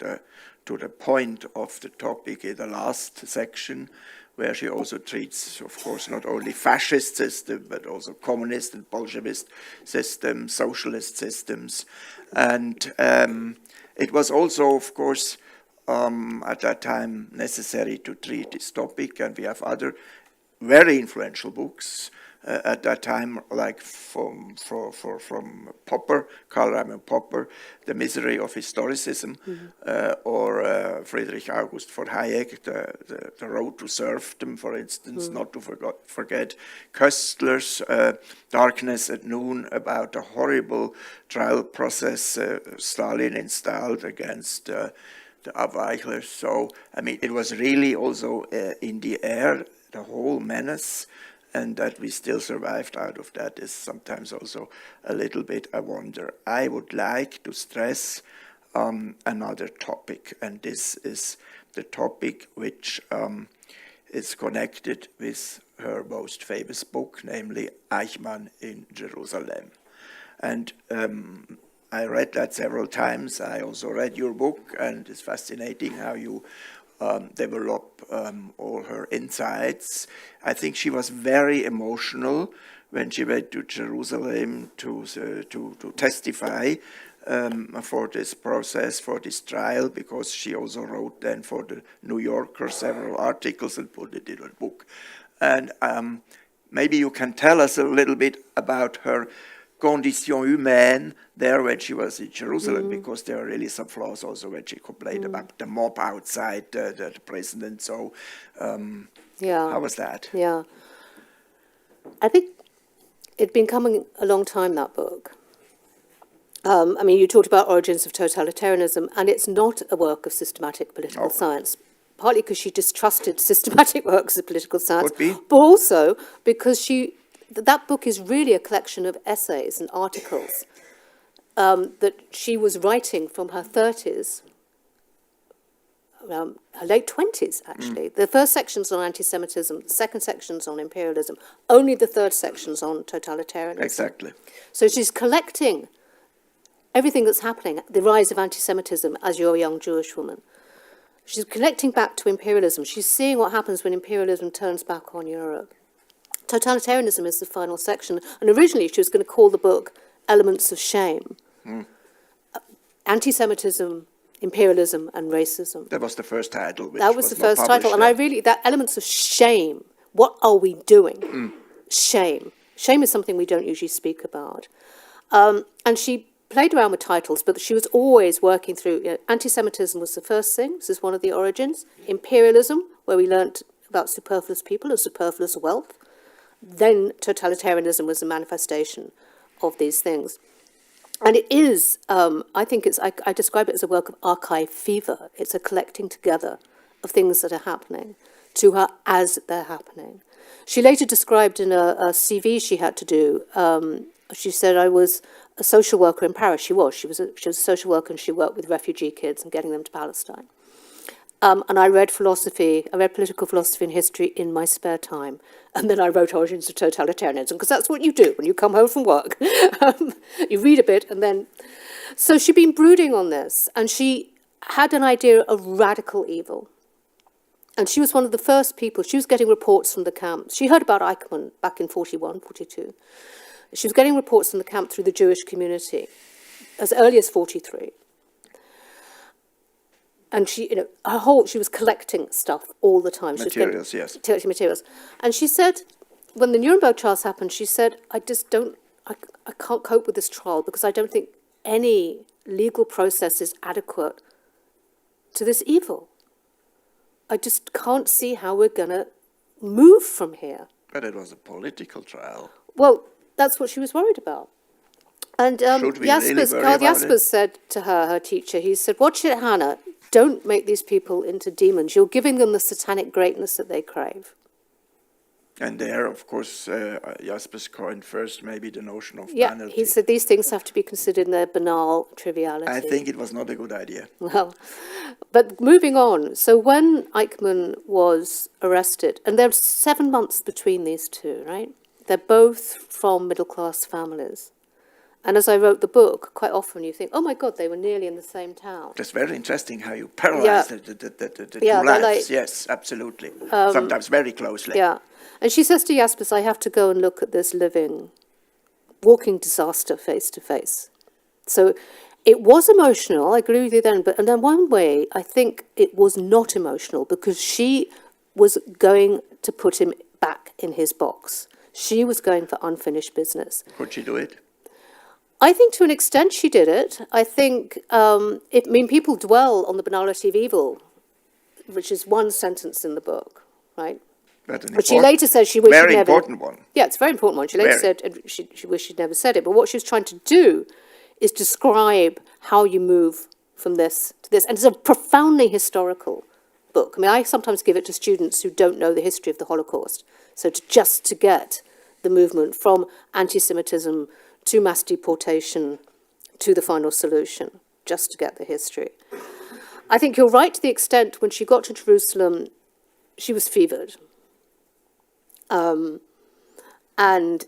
the point of the topic in the last section, where she also treats, of course, not only fascist system, but also communist and Bolshevist systems, socialist systems. And it was also, of course, at that time necessary to treat this topic, and we have other very influential books at that time, like from Popper, Karl Raimund Popper, The Misery of Historicism, or Friedrich August von Hayek, the Road to Serfdom, for instance, not to forget Köstler's Darkness at Noon, about a horrible trial process Stalin installed against the Abweichlers. So, I mean, it was really also in the air, the whole menace, and that we still survived out of that is sometimes also a little bit a wonder. I would like to stress another topic, and this is the topic which is connected with her most famous book, namely Eichmann in Jerusalem. And I read that several times. I also read your book, and it's fascinating how you develop all her insights. I think she was very emotional when she went to Jerusalem to testify for this process, for this trial, because she also wrote then for the New Yorker several articles and put it in a book. And maybe you can tell us a little bit about her condition humaine there when she was in Jerusalem, because there are really some flaws also when she complained about the mob outside the prison and so. How was that? Yeah. I think it'd been coming a long time, that book. I mean, you talked about origins of totalitarianism, and it's not a work of systematic political science, partly because she distrusted systematic works of political science, but also because that book is really a collection of essays and articles that she was writing from her 30s, her late 20s, actually. The first section's on anti-Semitism, the second section's on imperialism, only the third section's on totalitarianism. Exactly. So she's collecting everything that's happening, the rise of anti-Semitism as you're a young Jewish woman. She's connecting back to imperialism. She's seeing what happens when imperialism turns back on Europe. Totalitarianism is the final section, and originally she was going to call the book Elements of Shame. Anti-Semitism, imperialism, and racism. That was the first title. That was the first title, and I really, that Elements of Shame, what are we doing? Shame. Shame is something we don't usually speak about. And she played around with titles, but she was always working through, anti-Semitism was the first thing, this is one of the origins. Imperialism, where we learnt about superfluous people and superfluous wealth. Then totalitarianism was a manifestation of these things. And it is, I think I describe it as a work of archive fever. It's a collecting together of things that are happening to her as they're happening. She later described in a CV she had to do, she said, I was a social worker in Paris. She was a social worker, and she worked with refugee kids and getting them to Palestine. And I read political philosophy and history in my spare time. And then I wrote Origins of Totalitarianism, because that's what you do when you come home from work. You read a bit, and then... So she'd been brooding on this, and she had an idea of radical evil. And she was one of the first people, she was getting reports from the camps. She heard about Eichmann back in 41, 42. She was getting reports from the camp through the Jewish community as early as 43. And she, she was collecting stuff all the time. Materials, yes. Collecting materials. And she said, when the Nuremberg trials happened, she said, I can't cope with this trial because I don't think any legal process is adequate to this evil. I just can't see how we're going to move from here. But it was a political trial. Well, that's what she was worried about. And Carl Jaspers said to her teacher, he said, watch it, Hannah, don't make these people into demons. You're giving them the satanic greatness that they crave. And there, of course, Jaspers coined first maybe the notion of Yeah, banality. he said these things have to be considered in their banal triviality. I think it was not a good idea. Well, but moving on. So when Eichmann was arrested, and there's 7 months between these two, right? They're both from middle-class families. And as I wrote the book, quite often you think, oh my God, they were nearly in the same town. That's very interesting how you parallelize the two Yeah, lives. like, yes, absolutely. Sometimes very closely. Yeah. And she says to Jaspers, I have to go and look at this walking disaster face to face. So it was emotional, I agree with you then, but in one way, I think it was not emotional because she was going to put him back in his box. She was going for unfinished business. Could she do it? I think to an extent she did it. I think, people dwell on the banality of evil, which is one sentence in the book, right? But she later says she wished she'd never... Very important one. Yeah, it's a very important one. She later said she wished she'd never said it. But what she was trying to do is describe how you move from this to this. And it's a profoundly historical book. I mean, I sometimes give it to students who don't know the history of the Holocaust. So just to get the movement from anti-Semitism to mass deportation to the final solution, just to get the history. I think you're right to the extent when she got to Jerusalem, she was fevered. And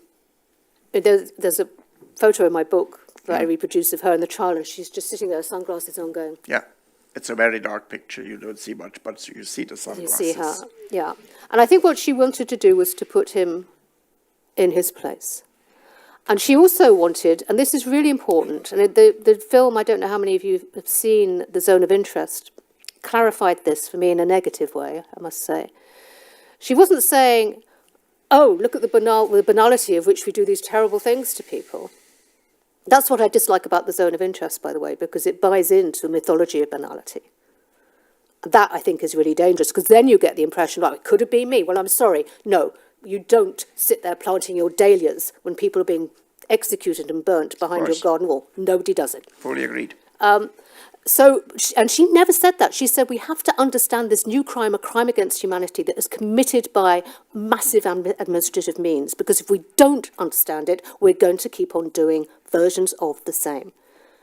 there's a photo in my book that I reproduce of her in the trial, and she's just sitting there, sunglasses on, going... Yeah, it's a very dark picture. You don't see much, but you see the sunglasses. You see her, yeah. And I think what she wanted to do was to put him in his place. And she also wanted, and this is really important, and the film, I don't know how many of you have seen The Zone of Interest, clarified this for me in a negative way, I must say. She wasn't saying, oh, look at the banality of which we do these terrible things to people. That's what I dislike about The Zone of Interest, by the way, because it buys into a mythology of banality. That, I think, is really dangerous, because then you get the impression, oh, it could have been me. Well, I'm sorry. No, you don't sit there planting your dahlias when people are being executed and burnt behind your garden wall. Nobody does it. Fully agreed. And she never said that. She said we have to understand this new crime, a crime against humanity that is committed by massive administrative means, because if we don't understand it, we're going to keep on doing versions of the same.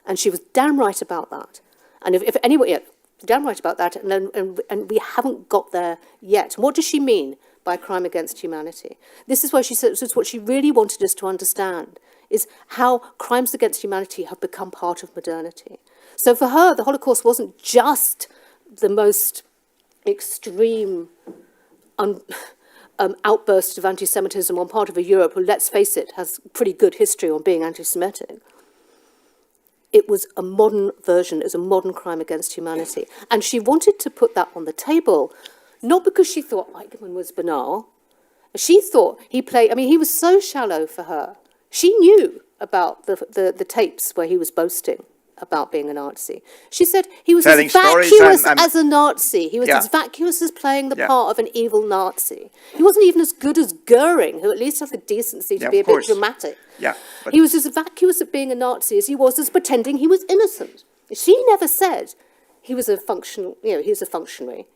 And she was damn right about that. And if anyway, damn right about that, and we haven't got there yet. And what does she mean by crime against humanity? This is where she says, this is what she really wanted us to understand, is how crimes against humanity have become part of modernity. So for her, the Holocaust wasn't just the most extreme outburst of anti-Semitism on part of a Europe who, let's face it, has pretty good history on being anti-Semitic. It was a modern version, it was a modern crime against humanity. And she wanted to put that on the table, not because she thought Eichmann was banal. She thought he was so shallow for her. She knew about the tapes where he was boasting about being a Nazi. She said he was as vacuous as a Nazi. He was as vacuous as playing the part of an evil Nazi. He wasn't even as good as Goering, who at least had the decency to be a bit dramatic. Yeah, he was as vacuous at being a Nazi as he was as pretending he was innocent. She never said he was a functionary,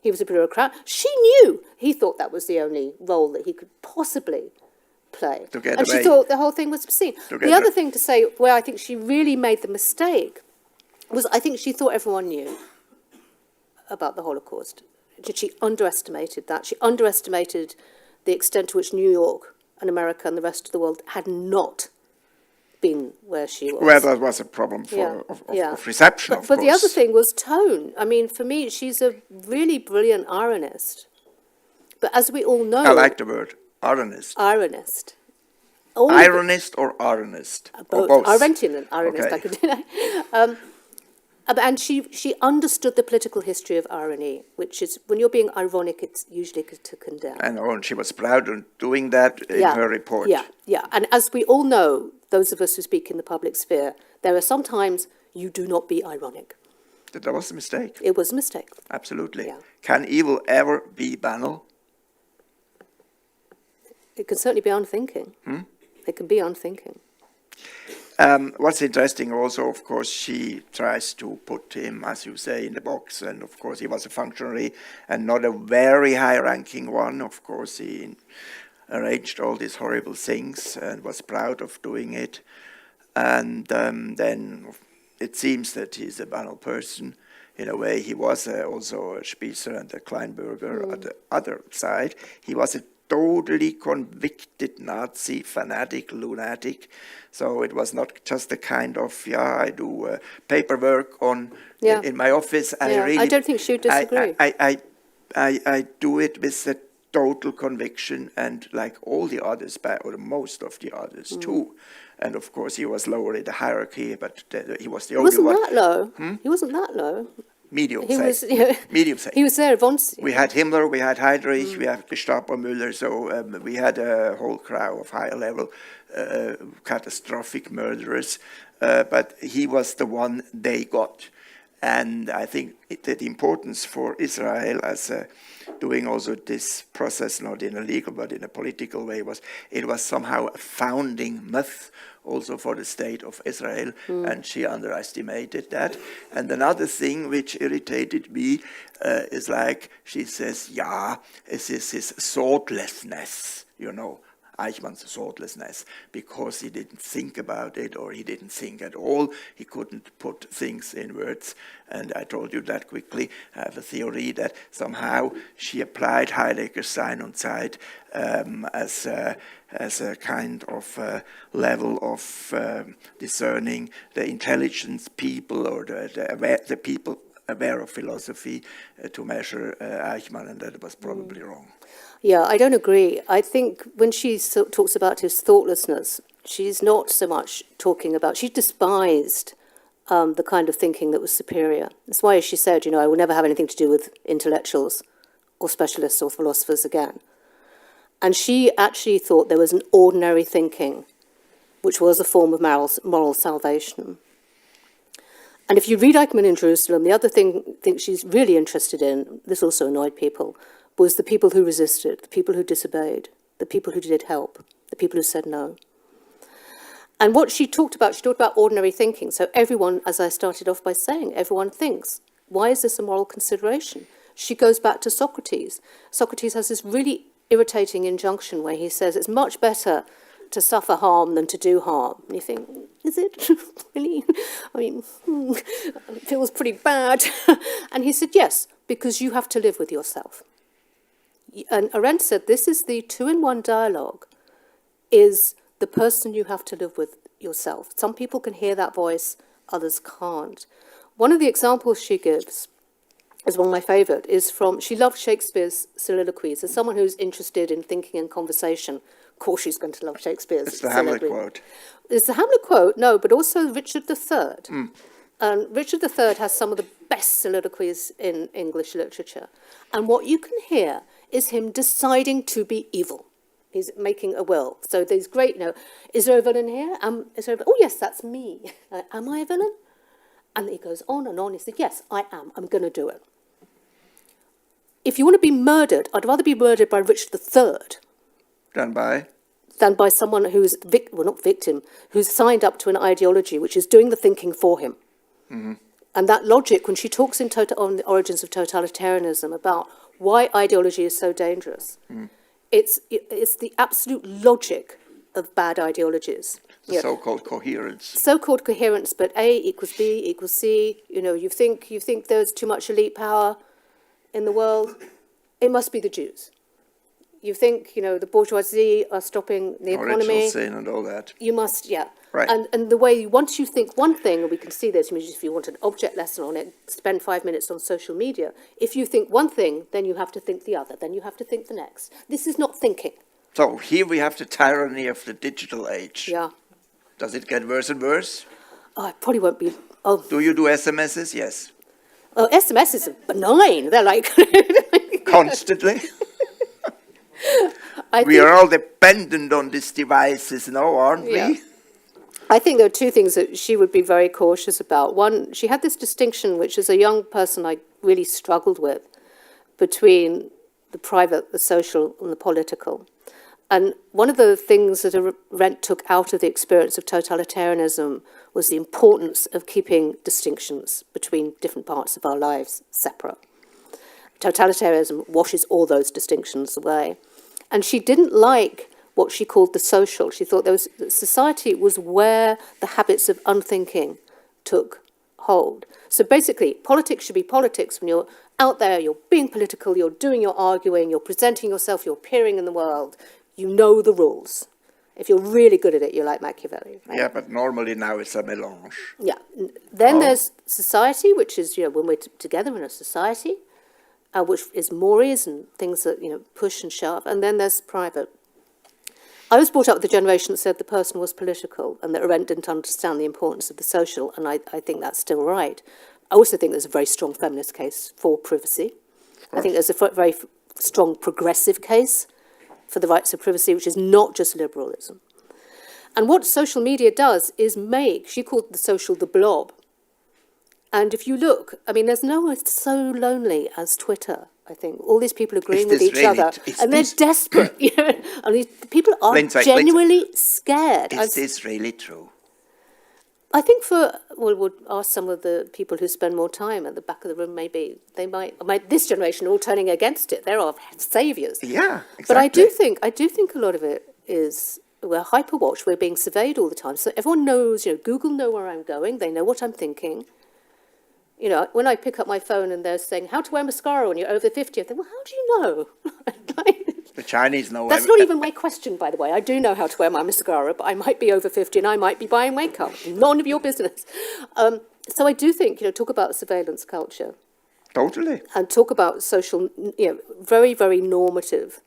he was a bureaucrat. She knew he thought that was the only role that he could possibly play. And she thought the whole thing was obscene. The other thing to say, where I think she really made the mistake, was I think she thought everyone knew about the Holocaust. She underestimated that. She underestimated the extent to which New York and America and the rest of the world had not been where she was. Well, that was a problem of reception, of course. But the other thing was tone. I mean, for me, she's a really brilliant Arenist. But as we all know... I like the word, Arenist. Arenist. Ironist or Arenist? Both. Arendtian and Arenist, I could do. And she understood the political history of irony, which is, when you're being ironic, it's usually to condemn. I know, and she was proud of doing that in her report. Yeah. And as we all know, those of us who speak in the public sphere, there are some times you do not be ironic. That was a mistake. It was a mistake. Absolutely. Yeah. Can evil ever be banal? It can certainly be unthinking. It can be unthinking. What's interesting also, of course, she tries to put him, as you say, in the box. And, of course, he was a functionary and not a very high-ranking one. Of course, arranged all these horrible things and was proud of doing it. And then it seems that he's a banal person. In a way, he was also a Spießer and a Kleinbürger at the other side. He was a totally convicted Nazi, fanatic, lunatic. So it was not just a kind of, I do paperwork in my office. I don't think she would disagree. I do it with a total conviction, and like all the others, or most of the others too. And of course, he was lower in the hierarchy, but he was the only one. He wasn't that low. He wasn't that low. Medium size. Medium size. He was there once. We had Himmler, we had Heydrich, we had Gestapo Müller, so we had a whole crowd of higher level catastrophic murderers, but he was the one they got. And I think the importance for Israel as doing also this process, not in a legal but in a political way, it was somehow a founding myth also for the state of Israel, and she underestimated that. And another thing which irritated me is like, she says, it is his thoughtlessness, Eichmann's thoughtlessness, because he didn't think about it, or he didn't think at all. He couldn't put things in words. And I told you that quickly. I have a theory that somehow she applied Heidegger's Sein und Zeit as a kind of level of discerning the intelligent people, or the people aware of philosophy, to measure Eichmann, and that was probably wrong. Yeah, I don't agree. I think when she talks about his thoughtlessness, she's not so much talking about, she despised the kind of thinking that was superior. That's why she said, I will never have anything to do with intellectuals or specialists or philosophers again. And she actually thought there was an ordinary thinking, which was a form of moral salvation. And if you read Eichmann in Jerusalem, the other thing she's really interested in, this also annoyed people, was the people who resisted, the people who disobeyed, the people who did help, the people who said no. And what she talked about ordinary thinking. So everyone, as I started off by saying, everyone thinks. Why is this a moral consideration? She goes back to Socrates. Socrates has this really irritating injunction where he says it's much better to suffer harm than to do harm. And you think, is it really? I mean, it feels pretty bad. And he said, yes, because you have to live with yourself. And Arendt said this is the two-in-one dialogue, is the person you have to live with yourself. Some people can hear that voice, others can't. One of the examples she gives is one of my favourite, is from, she loved Shakespeare's soliloquies. As someone who's interested in thinking and conversation, of course she's going to love Shakespeare's It's the Hamlet quote. It's the Hamlet quote, no, but also Richard III. And Richard III has some of the best soliloquies in English literature. And what you can hear is him deciding to be evil. He's making a will. So there's great, is there a villain here? Oh, yes, that's me. Am I a villain? And he goes on and on. He said, yes, I am. I'm going to do it. If you want to be murdered, I'd rather be murdered by Richard III. Than by someone who's, not victim, who's signed up to an ideology which is doing the thinking for him. Mm-hmm. And that logic, when she talks on the origins of totalitarianism about why ideology is so dangerous, it's the absolute logic of bad ideologies. The so-called coherence. So-called coherence, but A equals B equals C. You think there's too much elite power in the world, it must be the Jews. You think, the bourgeoisie are stopping the economy. Original sin and all that. You must, Right. And the way, once you think one thing, and we can see this, if you want an object lesson on it, spend 5 minutes on social media. If you think one thing, then you have to think the other, then you have to think the next. This is not thinking. So here we have the tyranny of the digital age. Yeah. Does it get worse and worse? Oh, it probably won't be. Do you do SMSs? Yes. Oh, SMSs are benign. They're like... Constantly? We are all dependent on these devices now, aren't we? I think there are two things that she would be very cautious about. One, she had this distinction, which as a young person I really struggled with, between the private, the social, and the political. And one of the things that Arendt took out of the experience of totalitarianism was the importance of keeping distinctions between different parts of our lives separate. Totalitarianism washes all those distinctions away. And she didn't like what she called the social. She thought that society was where the habits of unthinking took hold. So basically, politics should be politics when you're out there, you're being political, you're doing your arguing, you're presenting yourself, you're appearing in the world. You know the rules. If you're really good at it, you're like Machiavelli. Right? Yeah, but normally now it's a melange. Yeah. Then there's society, which is, when we're together in a society, which is mores and things that, push and shove. And then there's private. I was brought up with the generation that said the person was political and that Arendt didn't understand the importance of the social, and I think that's still right. I also think there's a very strong feminist case for privacy. I think there's a very strong progressive case for the rights of privacy, which is not just liberalism. And what social media does is she called the social the blob. And if you look, there's nowhere so lonely as Twitter, I think. All these people agreeing with each other, and they're desperate. And these people are genuinely scared. Is this really true? I think we'll ask some of the people who spend more time at the back of the room, maybe they might this generation are all turning against it. They're our saviours. Yeah, exactly. But I do think a lot of it is, we're hyperwatched, we're being surveyed all the time. So everyone knows, Google know where I'm going, they know what I'm thinking. When I pick up my phone and they're saying, how to wear mascara when you're over 50, I think, well, how do you know? The Chinese know. That's not even my question, by the way. I do know how to wear my mascara, but I might be over 50 and I might be buying makeup. None of your business. So I do think, talk about surveillance culture. Totally. And talk about social, very, very normative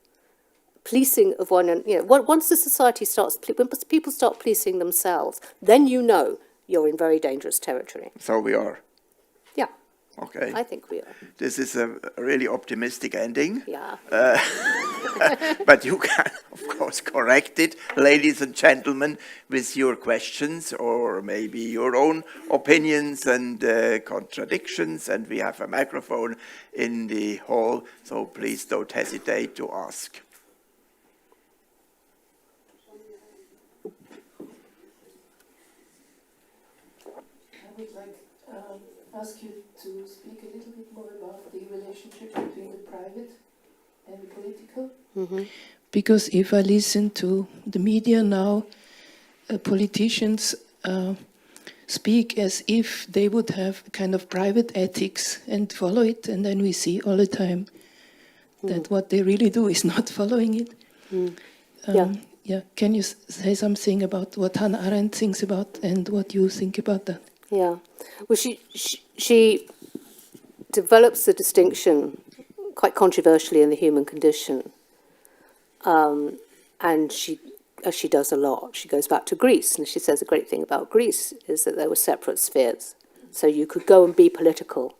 policing of one. And, once the society when people start policing themselves, then you're in very dangerous territory. So we are. Yeah. Okay. I think we are. This is a really optimistic ending. Yeah. But you can, of course, correct it, ladies and gentlemen, with your questions or maybe your own opinions and contradictions. And we have a microphone in the hall, so please don't hesitate to ask. I would like ask you to speak a little bit more about the relationship between the private and the political. Mm-hmm. Because if I listen to the media now, politicians speak as if they would have kind of private ethics and follow it, and then we see all the time that what they really do is not following it. Yeah. Can you say something about what Hannah Arendt thinks about and what you think about that? Yeah. Well, she develops the distinction quite controversially in The Human Condition. And as she does a lot, she goes back to Greece, and she says the great thing about Greece is that there were separate spheres. So you could go and be political,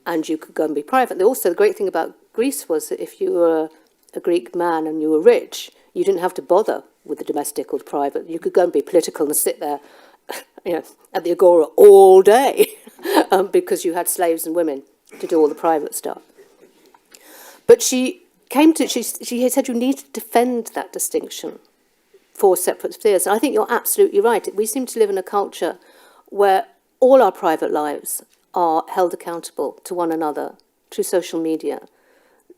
and you could go and be private. Also, the great thing about Greece was that if you were a Greek man and you were rich, you didn't have to bother with the domestic or the private. You could go and be political and sit there at the Agora all day because you had slaves and women to do all the private stuff. But she said you need to defend that distinction for separate spheres. And I think you're absolutely right. We seem to live in a culture where all our private lives are held accountable to one another, to social media,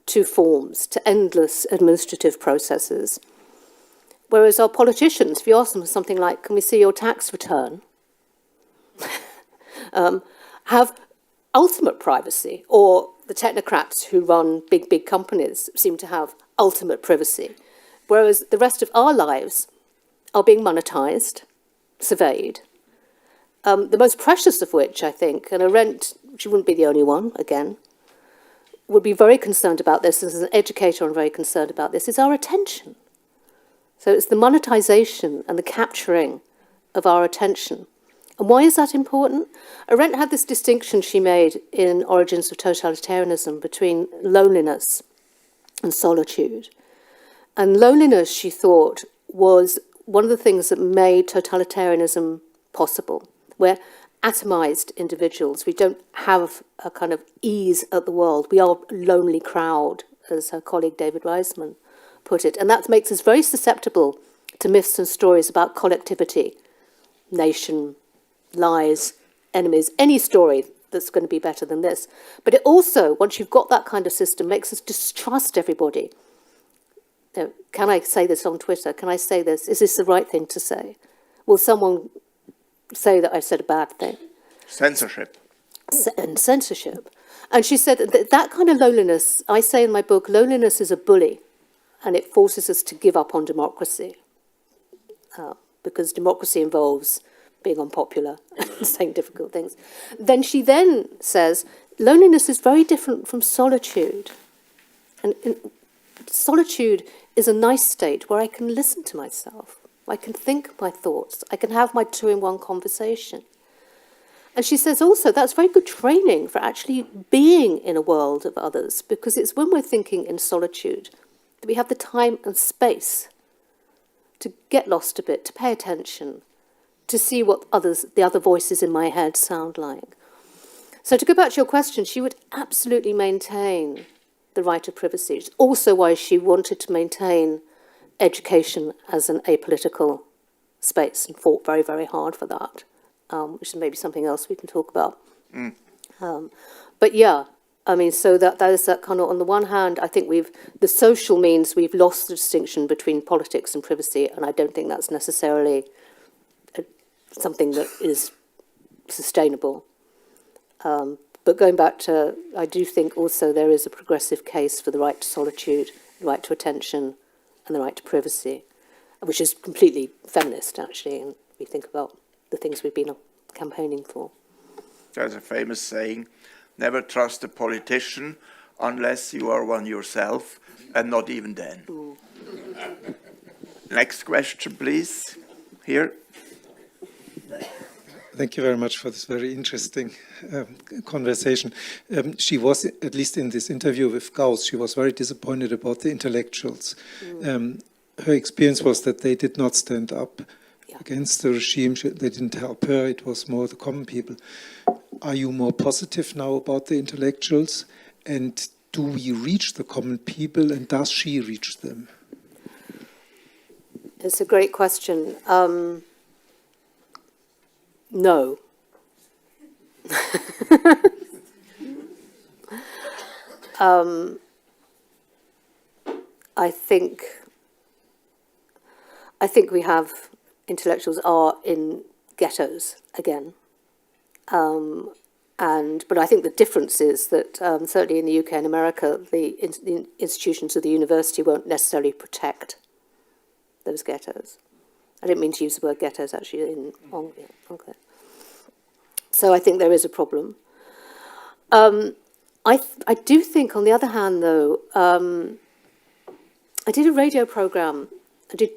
to forms, to endless administrative processes. Whereas our politicians, if you ask them something like, can we see your tax return, have ultimate privacy, or the technocrats who run big companies seem to have ultimate privacy, whereas the rest of our lives are being monetized, surveyed. The most precious of which, I think, and Arendt, she wouldn't be the only one, again, would be very concerned about this, as an educator I'm very concerned about this, is our attention. So it's the monetization and the capturing of our attention. And why is that important? Arendt had this distinction she made in Origins of Totalitarianism between loneliness and solitude. And loneliness, she thought, was one of the things that made totalitarianism possible, where atomized individuals, we don't have a kind of ease at the world. We are a lonely crowd, as her colleague David Weisman put it. And that makes us very susceptible to myths and stories about collectivity, nation, lies, enemies, any story that's going to be better than this. But it also, once you've got that kind of system, makes us distrust everybody. can I say this on Twitter? Can I say this? Is this the right thing to say? Will someone say that I've said a bad thing? Censorship. And censorship. And she said that kind of loneliness, I say in my book, loneliness is a bully, and it forces us to give up on democracy. Because democracy involves being unpopular and saying difficult things. Then she then says, loneliness is very different from solitude. And solitude is a nice state where I can listen to myself. I can think my thoughts. I can have my two-in-one conversation. And she says also that's very good training for actually being in a world of others, because it's when we're thinking in solitude that we have the time and space to get lost a bit, to pay attention, to see what the other voices in my head sound like. So to go back to your question, she would absolutely maintain the right of privacy. It's also why she wanted to maintain education as an apolitical space and fought very, very hard for that, which is maybe something else we can talk about. But yeah, I mean, so that is that kind of, on the one hand, I think the social means we've lost the distinction between politics and privacy, and I don't think that's necessarily something that is sustainable. But going back to, I do think also there is a progressive case for the right to solitude, the right to attention, and the right to privacy, which is completely feminist, actually, and we think about the things we've been campaigning for. There's a famous saying, never trust a politician unless you are one yourself, and not even then. Next question, please. Here. Thank you very much for this very interesting conversation. She was, at least in this interview with Gauss, she was very disappointed about the intellectuals. Her experience was that they did not stand up against the regime. They didn't help her. It was more the common people. Are you more positive now about the intellectuals? And do we reach the common people, and does she reach them? It's a great question. No. I think we have intellectuals are in ghettos again. But I think the difference is that certainly in the UK and America, the institutions of the university won't necessarily protect those ghettos. I didn't mean to use the word ghettos actually okay. So I think there is a problem. I do think, on the other hand, though, I did a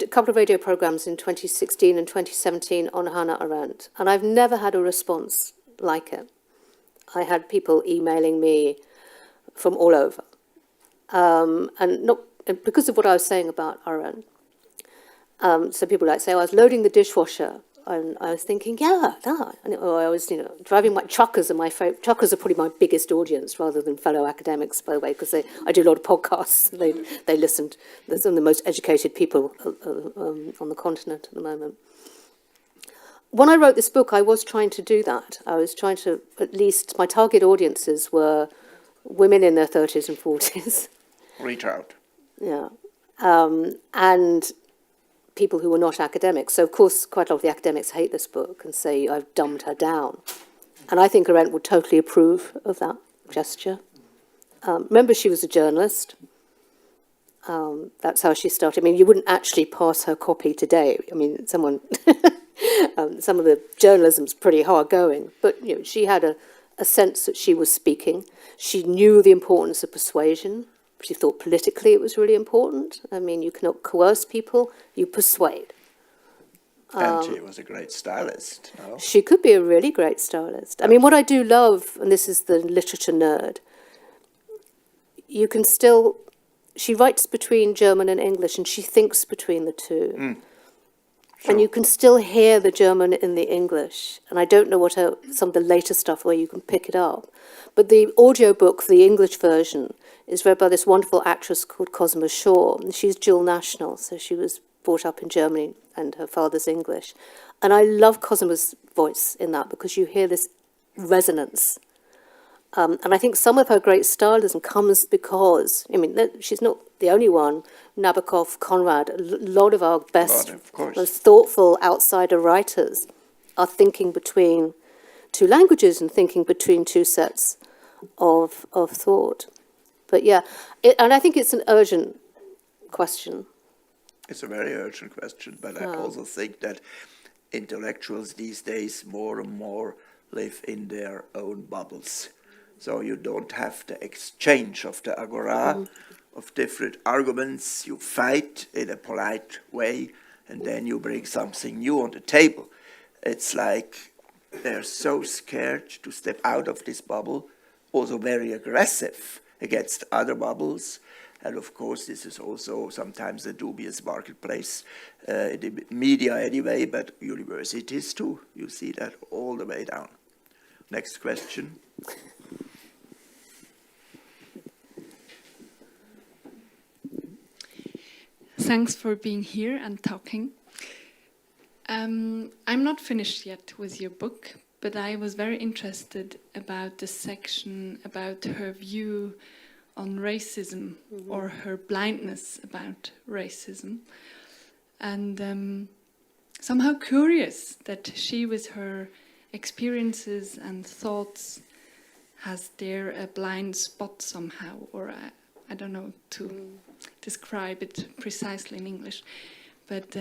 couple of radio programs in 2016 and 2017 on Hannah Arendt, and I've never had a response like it. I had people emailing me from all over, and because of what I was saying about Arendt. So people like say, I was loading the dishwasher, and I was thinking, or I was, driving my truckers, and truckers are probably my biggest audience rather than fellow academics, by the way, because I do a lot of podcasts. They listened. They're some of the most educated people on the continent at the moment. When I wrote this book, I was trying to do that. I was trying to, at least, my target audiences were women in their 30s and 40s. Reach out. Yeah. And people who were not academics. So, of course, quite a lot of the academics hate this book and say, I've dumbed her down. And I think Arendt would totally approve of that gesture. Remember, she was a journalist. That's how she started. I mean, you wouldn't actually pass her copy today. I mean, some of the journalism's pretty hard going. But, she had a sense that she was speaking. She knew the importance of persuasion. She thought politically it was really important. I mean, you cannot coerce people, you persuade. And she was a great stylist. No? She could be a really great stylist. I mean, what I do love, and this is the literature nerd, she writes between German and English, and she thinks between the two. Sure. And you can still hear the German in the English. And I don't know what some of the later stuff where you can pick it up. But the audiobook, the English version, is read by this wonderful actress called Cosima Shaw. And she's dual national, so she was brought up in Germany and her father's English. And I love Cosima's voice in that because you hear this resonance. And I think some of her great stylism comes because, I mean, she's not the only one. Nabokov, Conrad, a lot of our best, most thoughtful outsider writers are thinking between two languages and thinking between two sets of thought. But yeah, and I think it's an urgent question. It's a very urgent question, but I also think that intellectuals these days more and more live in their own bubbles. So you don't have the exchange of the agora, of different arguments. You fight in a polite way, and then you bring something new on the table. It's like they're so scared to step out of this bubble, also very aggressive against other bubbles. And of course, this is also sometimes a dubious marketplace, in the media anyway, but universities too. You see that all the way down. Next question. Thanks for being here and talking. I'm not finished yet with your book, but I was very interested about the section about her view on racism, or her blindness about racism. And somehow curious that she, with her experiences and thoughts, has there a blind spot somehow, or I don't know to describe it precisely in English, but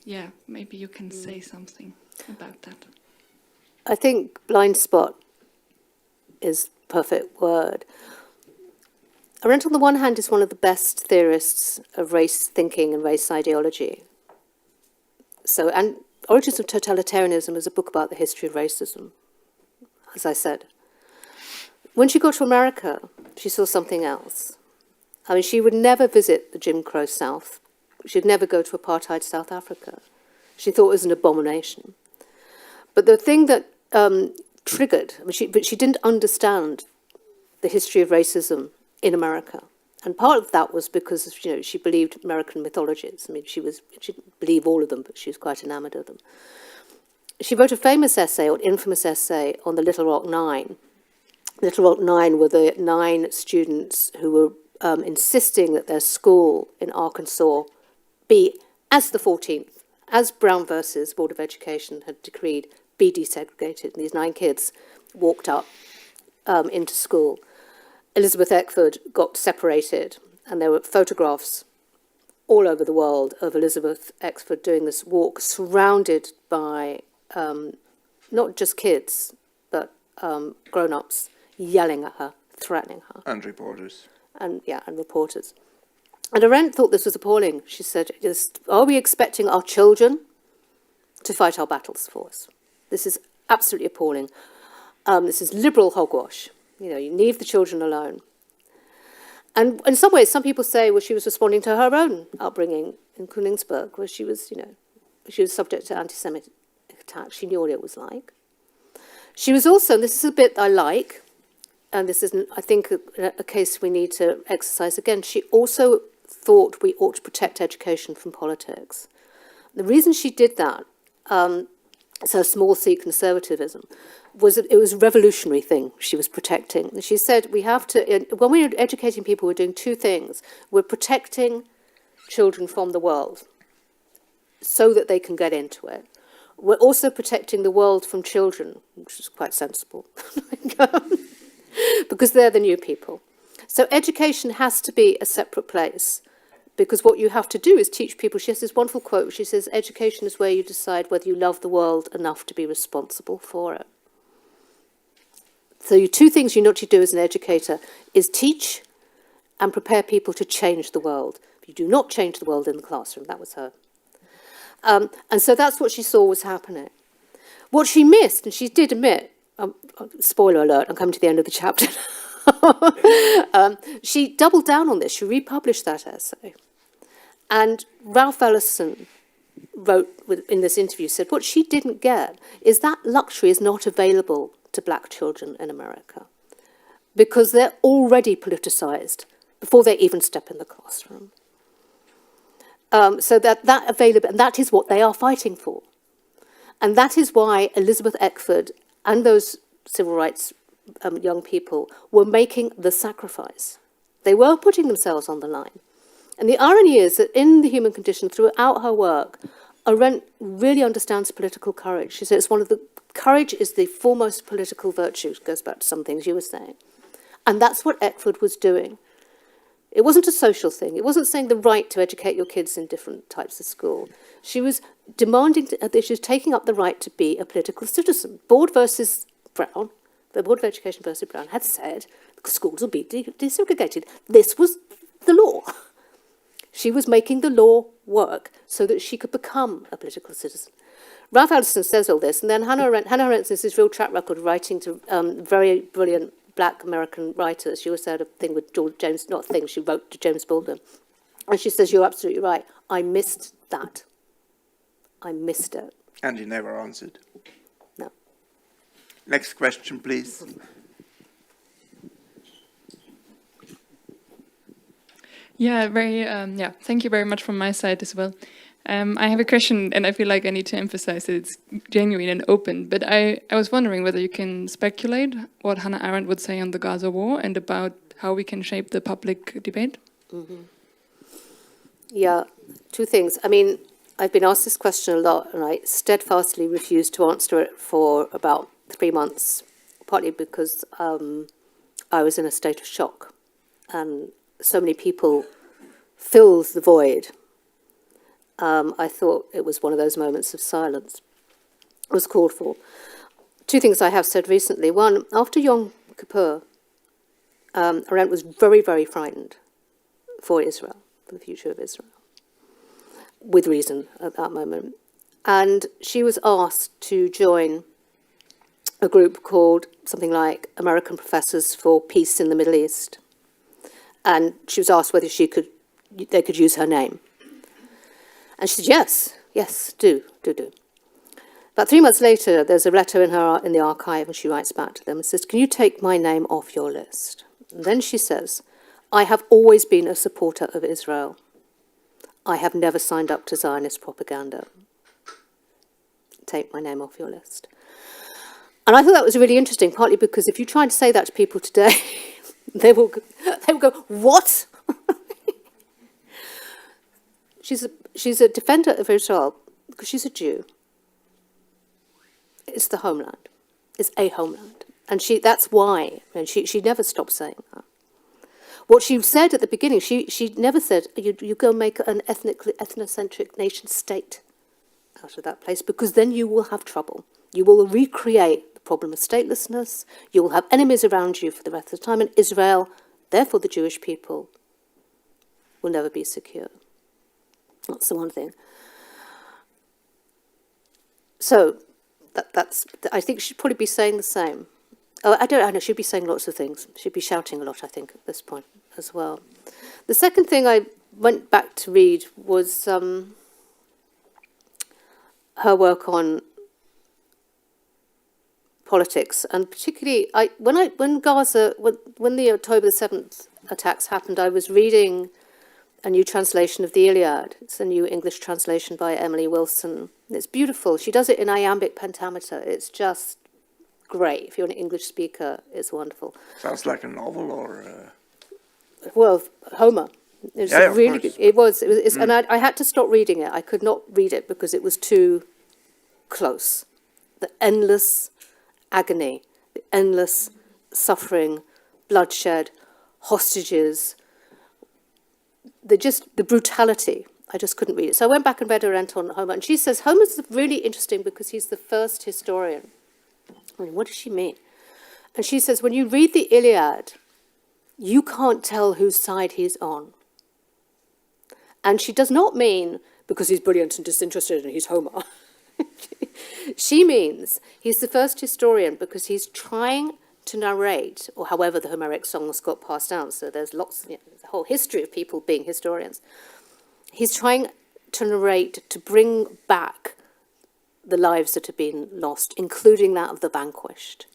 yeah, maybe you can say something about that. I think blind spot is a perfect word. Arendt, on the one hand, is one of the best theorists of race thinking and race ideology. So, and Origins of Totalitarianism is a book about the history of racism, as I said. When she got to America, she saw something else. I mean, she would never visit the Jim Crow South. She'd never go to apartheid South Africa. She thought it was an abomination. But the thing that triggered, but she didn't understand the history of racism in America. And part of that was because, she believed American mythologies. I mean, she didn't believe all of them, but she was quite enamoured of them. She wrote a famous essay, or infamous essay, on the Little Rock Nine. Little Rock Nine were the 9 students who were insisting that their school in Arkansas be, as the 14th, as Brown versus Board of Education had decreed, be desegregated. And these 9 kids walked up into school. Elizabeth Eckford got separated, and there were photographs all over the world of Elizabeth Eckford doing this walk, surrounded by not just kids, but grown-ups yelling at her, threatening her. And reporters. And reporters. And Arendt thought this was appalling. She said, are we expecting our children to fight our battles for us? This is absolutely appalling. This is liberal hogwash. You leave the children alone. And in some ways, some people say, well, she was responding to her own upbringing in Königsberg, where she was, she was subject to anti-Semitic attacks. She knew what it was like. She was also, and this is a bit I like, and this isn't, I think, a case we need to exercise again, she also thought we ought to protect education from politics. The reason she did that, so small c conservatism, was that it was a revolutionary thing she was protecting. And she said we have to, when we're educating people, we're doing 2 things. We're protecting children from the world so that they can get into it. We're also protecting the world from children, which is quite sensible, because they're the new people. So education has to be a separate place, because what you have to do is teach people. She has this wonderful quote. She says, education is where you decide whether you love the world enough to be responsible for it. So 2 things you need to do as an educator is teach and prepare people to change the world. You do not change the world in the classroom. That was her. And so that's what she saw was happening. What she missed, and she did admit, spoiler alert, I'm coming to the end of the chapter. She doubled down on this. She republished that essay. And Ralph Ellison wrote in this interview, said what she didn't get is that luxury is not available to black children in America, because they're already politicized before they even step in the classroom. So that available, and that is what they are fighting for. And that is why Elizabeth Eckford and those civil rights young people were making the sacrifice. They were putting themselves on the line. And the irony is that in The Human Condition, throughout her work, Arendt really understands political courage. She says courage is the foremost political virtue. It goes back to some things you were saying. And that's what Eckford was doing. It wasn't a social thing. It wasn't saying the right to educate your kids in different types of school. She was demanding, she was taking up the right to be a political citizen. Board versus Brown, the Board of Education versus Brown had said schools will be desegregated. This was the law. She was making the law work so that she could become a political citizen. Ralph Addison says all this, and then Hannah Arendt has this real track record of writing to very brilliant Black American writers. She also had a thing with James, not a thing, she wrote to James Baldwin. And she says, you're absolutely right. I missed that. I missed it. And he never answered. No. Next question, please. Yeah, thank you very much from my side as well. I have a question, and I feel like I need to emphasize that it's genuine and open, but I was wondering whether you can speculate what Hannah Arendt would say on the Gaza war and about how we can shape the public debate? Mm-hmm. Yeah, two things. I mean, I've been asked this question a lot, and I steadfastly refused to answer it for about 3 months, partly because I was in a state of shock, and so many people fills the void. I thought it was one of those moments of silence. It was called for. Two things I have said recently. One, after Yom Kippur, Arendt was very, very frightened for Israel, for the future of Israel, with reason at that moment. And she was asked to join a group called something like American Professors for Peace in the Middle East. And she was asked whether they could use her name. And she said, yes, do. About 3 months later, there's a letter in the archive, and she writes back to them and says, can you take my name off your list? And then she says, I have always been a supporter of Israel. I have never signed up to Zionist propaganda. Take my name off your list. And I thought that was really interesting, partly because if you try to say that to people today, they will go, what? She's a defender of Israel because she's a Jew. It's the homeland. It's a homeland. And that's why. And she never stopped saying that. What she said at the beginning, she never said, you go make an ethnocentric nation state out of that place, because then you will have trouble. You will recreate the problem of statelessness. You will have enemies around you for the rest of the time. And Israel, therefore the Jewish people, will never be secure. That's the one thing. So I think she'd probably be saying the same. Oh, I don't know. She'd be saying lots of things. She'd be shouting a lot, I think, at this point as well. The second thing I went back to read was her work on politics, and particularly when the October the 7th attacks happened, I was reading a new translation of the Iliad. It's a new English translation by Emily Wilson. It's beautiful. She does it in iambic pentameter. It's just great. If you're an English speaker, it's wonderful. Sounds like a novel or... Well, Homer. It's yeah, really good. It was and I had to stop reading it. I could not read it because it was too close. The endless agony, the endless suffering, bloodshed, hostages, the brutality. I just couldn't read it. So I went back and read Arendt on Homer, and she says Homer's really interesting because he's the first historian. I mean, what does she mean? And she says, when you read the Iliad, you can't tell whose side he's on. And she does not mean because he's brilliant and disinterested and he's Homer. She means he's the first historian because he's trying to narrate, or however the Homeric songs got passed down, so there's lots, there's a whole history of people being historians. He's trying to narrate, to bring back the lives that have been lost, including that of the vanquished.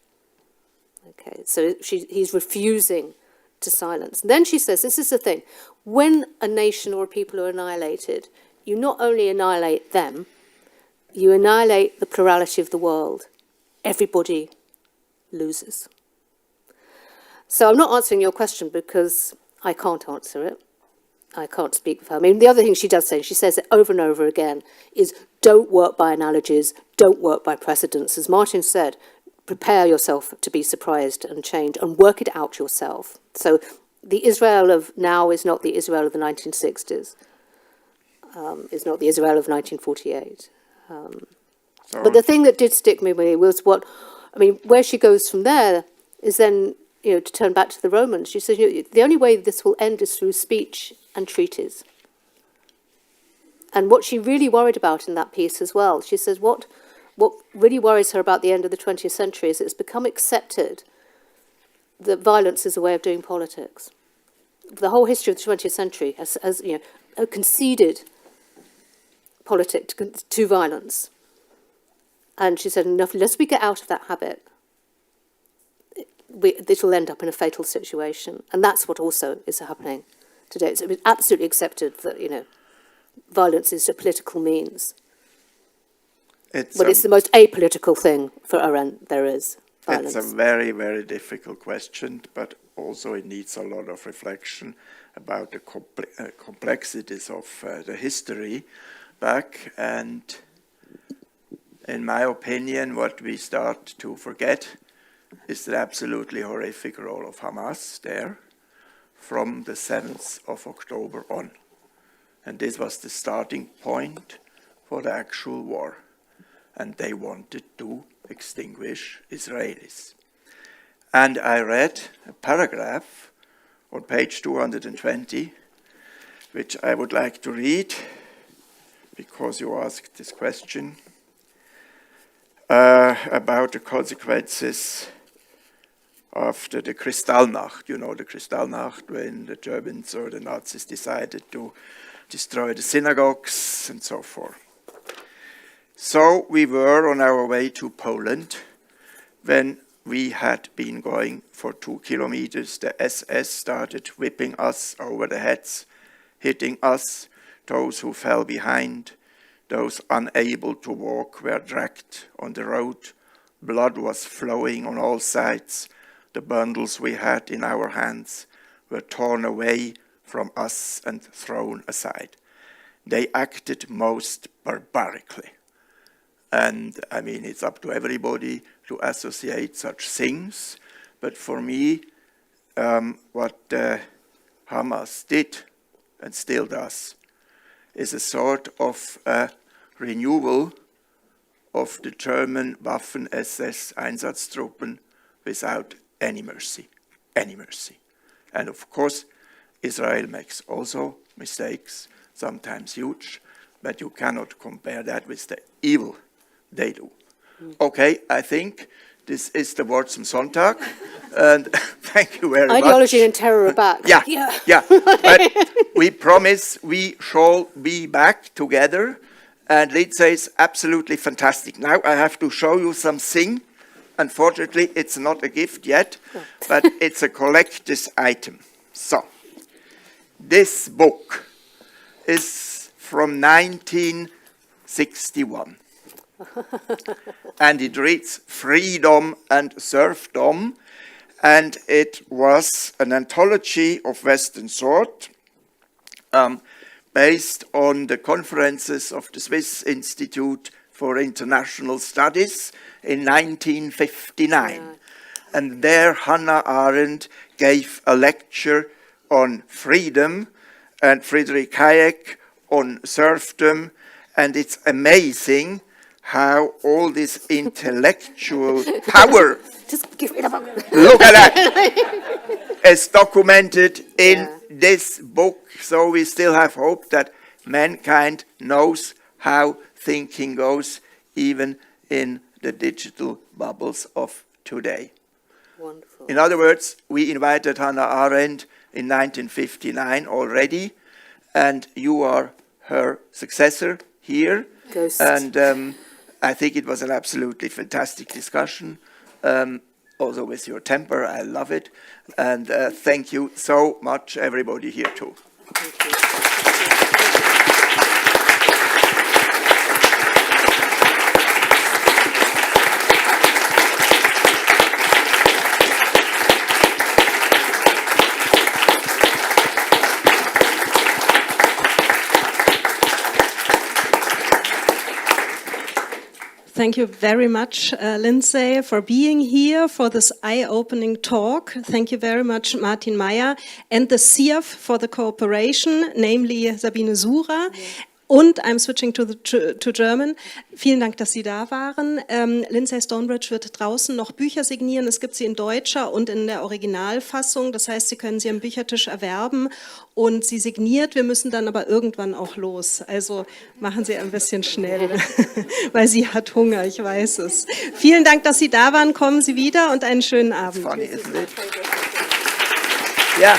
Okay, so he's refusing to silence. And then she says, this is the thing, when a nation or a people are annihilated, you not only annihilate them, you annihilate the plurality of the world. Everybody loses. So I'm not answering your question because I can't answer it. I can't speak for her. I mean, the other thing she does say, she says it over and over again, is don't work by analogies, don't work by precedents. As Martin said, prepare yourself to be surprised and change and work it out yourself. So the Israel of now is not the Israel of the 1960s, is not the Israel of 1948. But the thing that did stick with me was where she goes from there is then, to turn back to the Romans. She says, the only way this will end is through speech and treaties. And what she really worried about in that piece as well, she says what really worries her about the end of the 20th century is it's become accepted that violence is a way of doing politics. The whole history of the 20th century has conceded politics to violence. And she said, unless we get out of that habit, this will end up in a fatal situation. And that's what also is happening today. It's absolutely accepted that, violence is a political means. It's the most apolitical thing for Arendt there is, violence. It's a very, very difficult question, but also it needs a lot of reflection about the complexities of the history back. And in my opinion, what we start to forget is the absolutely horrific role of Hamas there from the 7th of October on. And this was the starting point for the actual war. And they wanted to extinguish Israelis. And I read a paragraph on page 220, which I would like to read, because you asked this question, about the consequences after the Kristallnacht. You know the Kristallnacht, when the Germans or the Nazis decided to destroy the synagogues and so forth. So we were on our way to Poland when we had been going for 2 kilometers. The SS started whipping us over the heads, hitting us. Those who fell behind, those unable to walk were dragged on the road. Blood was flowing on all sides. The bundles we had in our hands were torn away from us and thrown aside. They acted most barbarically. And I mean, it's up to everybody to associate such things. But for me, what Hamas did and still does is a sort of renewal of the German Waffen-SS Einsatztruppen without any mercy, any mercy. And of course, Israel makes also mistakes, sometimes huge, but you cannot compare that with the evil they do. Okay, I think this is the word zum Sonntag, and thank you very much. Ideology and terror are back. Yeah. But we promise we shall be back together, and Lyndsey is absolutely fantastic. Now I have to show you something. Unfortunately, it's not a gift yet, but it's a collector's item. So, this book is from 1961. And it reads Freedom and Serfdom, and it was an anthology of Western sort based on the conferences of the Swiss Institute for International Studies in 1959. Yeah. And there Hannah Arendt gave a lecture on freedom and Friedrich Hayek on serfdom, and it's amazing how all this intellectual power, just give it a look at that, is documented in this book. So we still have hope that mankind knows how thinking goes, even in the digital bubbles of today. Wonderful. In other words, we invited Hannah Arendt in 1959 already, and you are her successor here. Ghost. And I think it was an absolutely fantastic discussion. Also with your temper, I love it. And thank you so much, everybody here too. Thank you. Thank you very much, Lyndsey, for being here for this eye-opening talk. Thank you very much, Martin Meyer, and the CIAF for the cooperation, namely Sabine Surer. Und I'm switching to German. Vielen Dank, dass Sie da waren. Lyndsey Stonebridge wird draußen noch Bücher signieren. Es gibt sie in deutscher und in der Originalfassung. Das heißt, Sie können sie am Büchertisch erwerben und sie signiert. Wir müssen dann aber irgendwann auch los. Also machen Sie ein bisschen schnell, weil sie hat Hunger, ich weiß es. Vielen Dank, dass Sie da waren. Kommen Sie wieder und einen schönen Abend. Funny, isn't it? Yeah.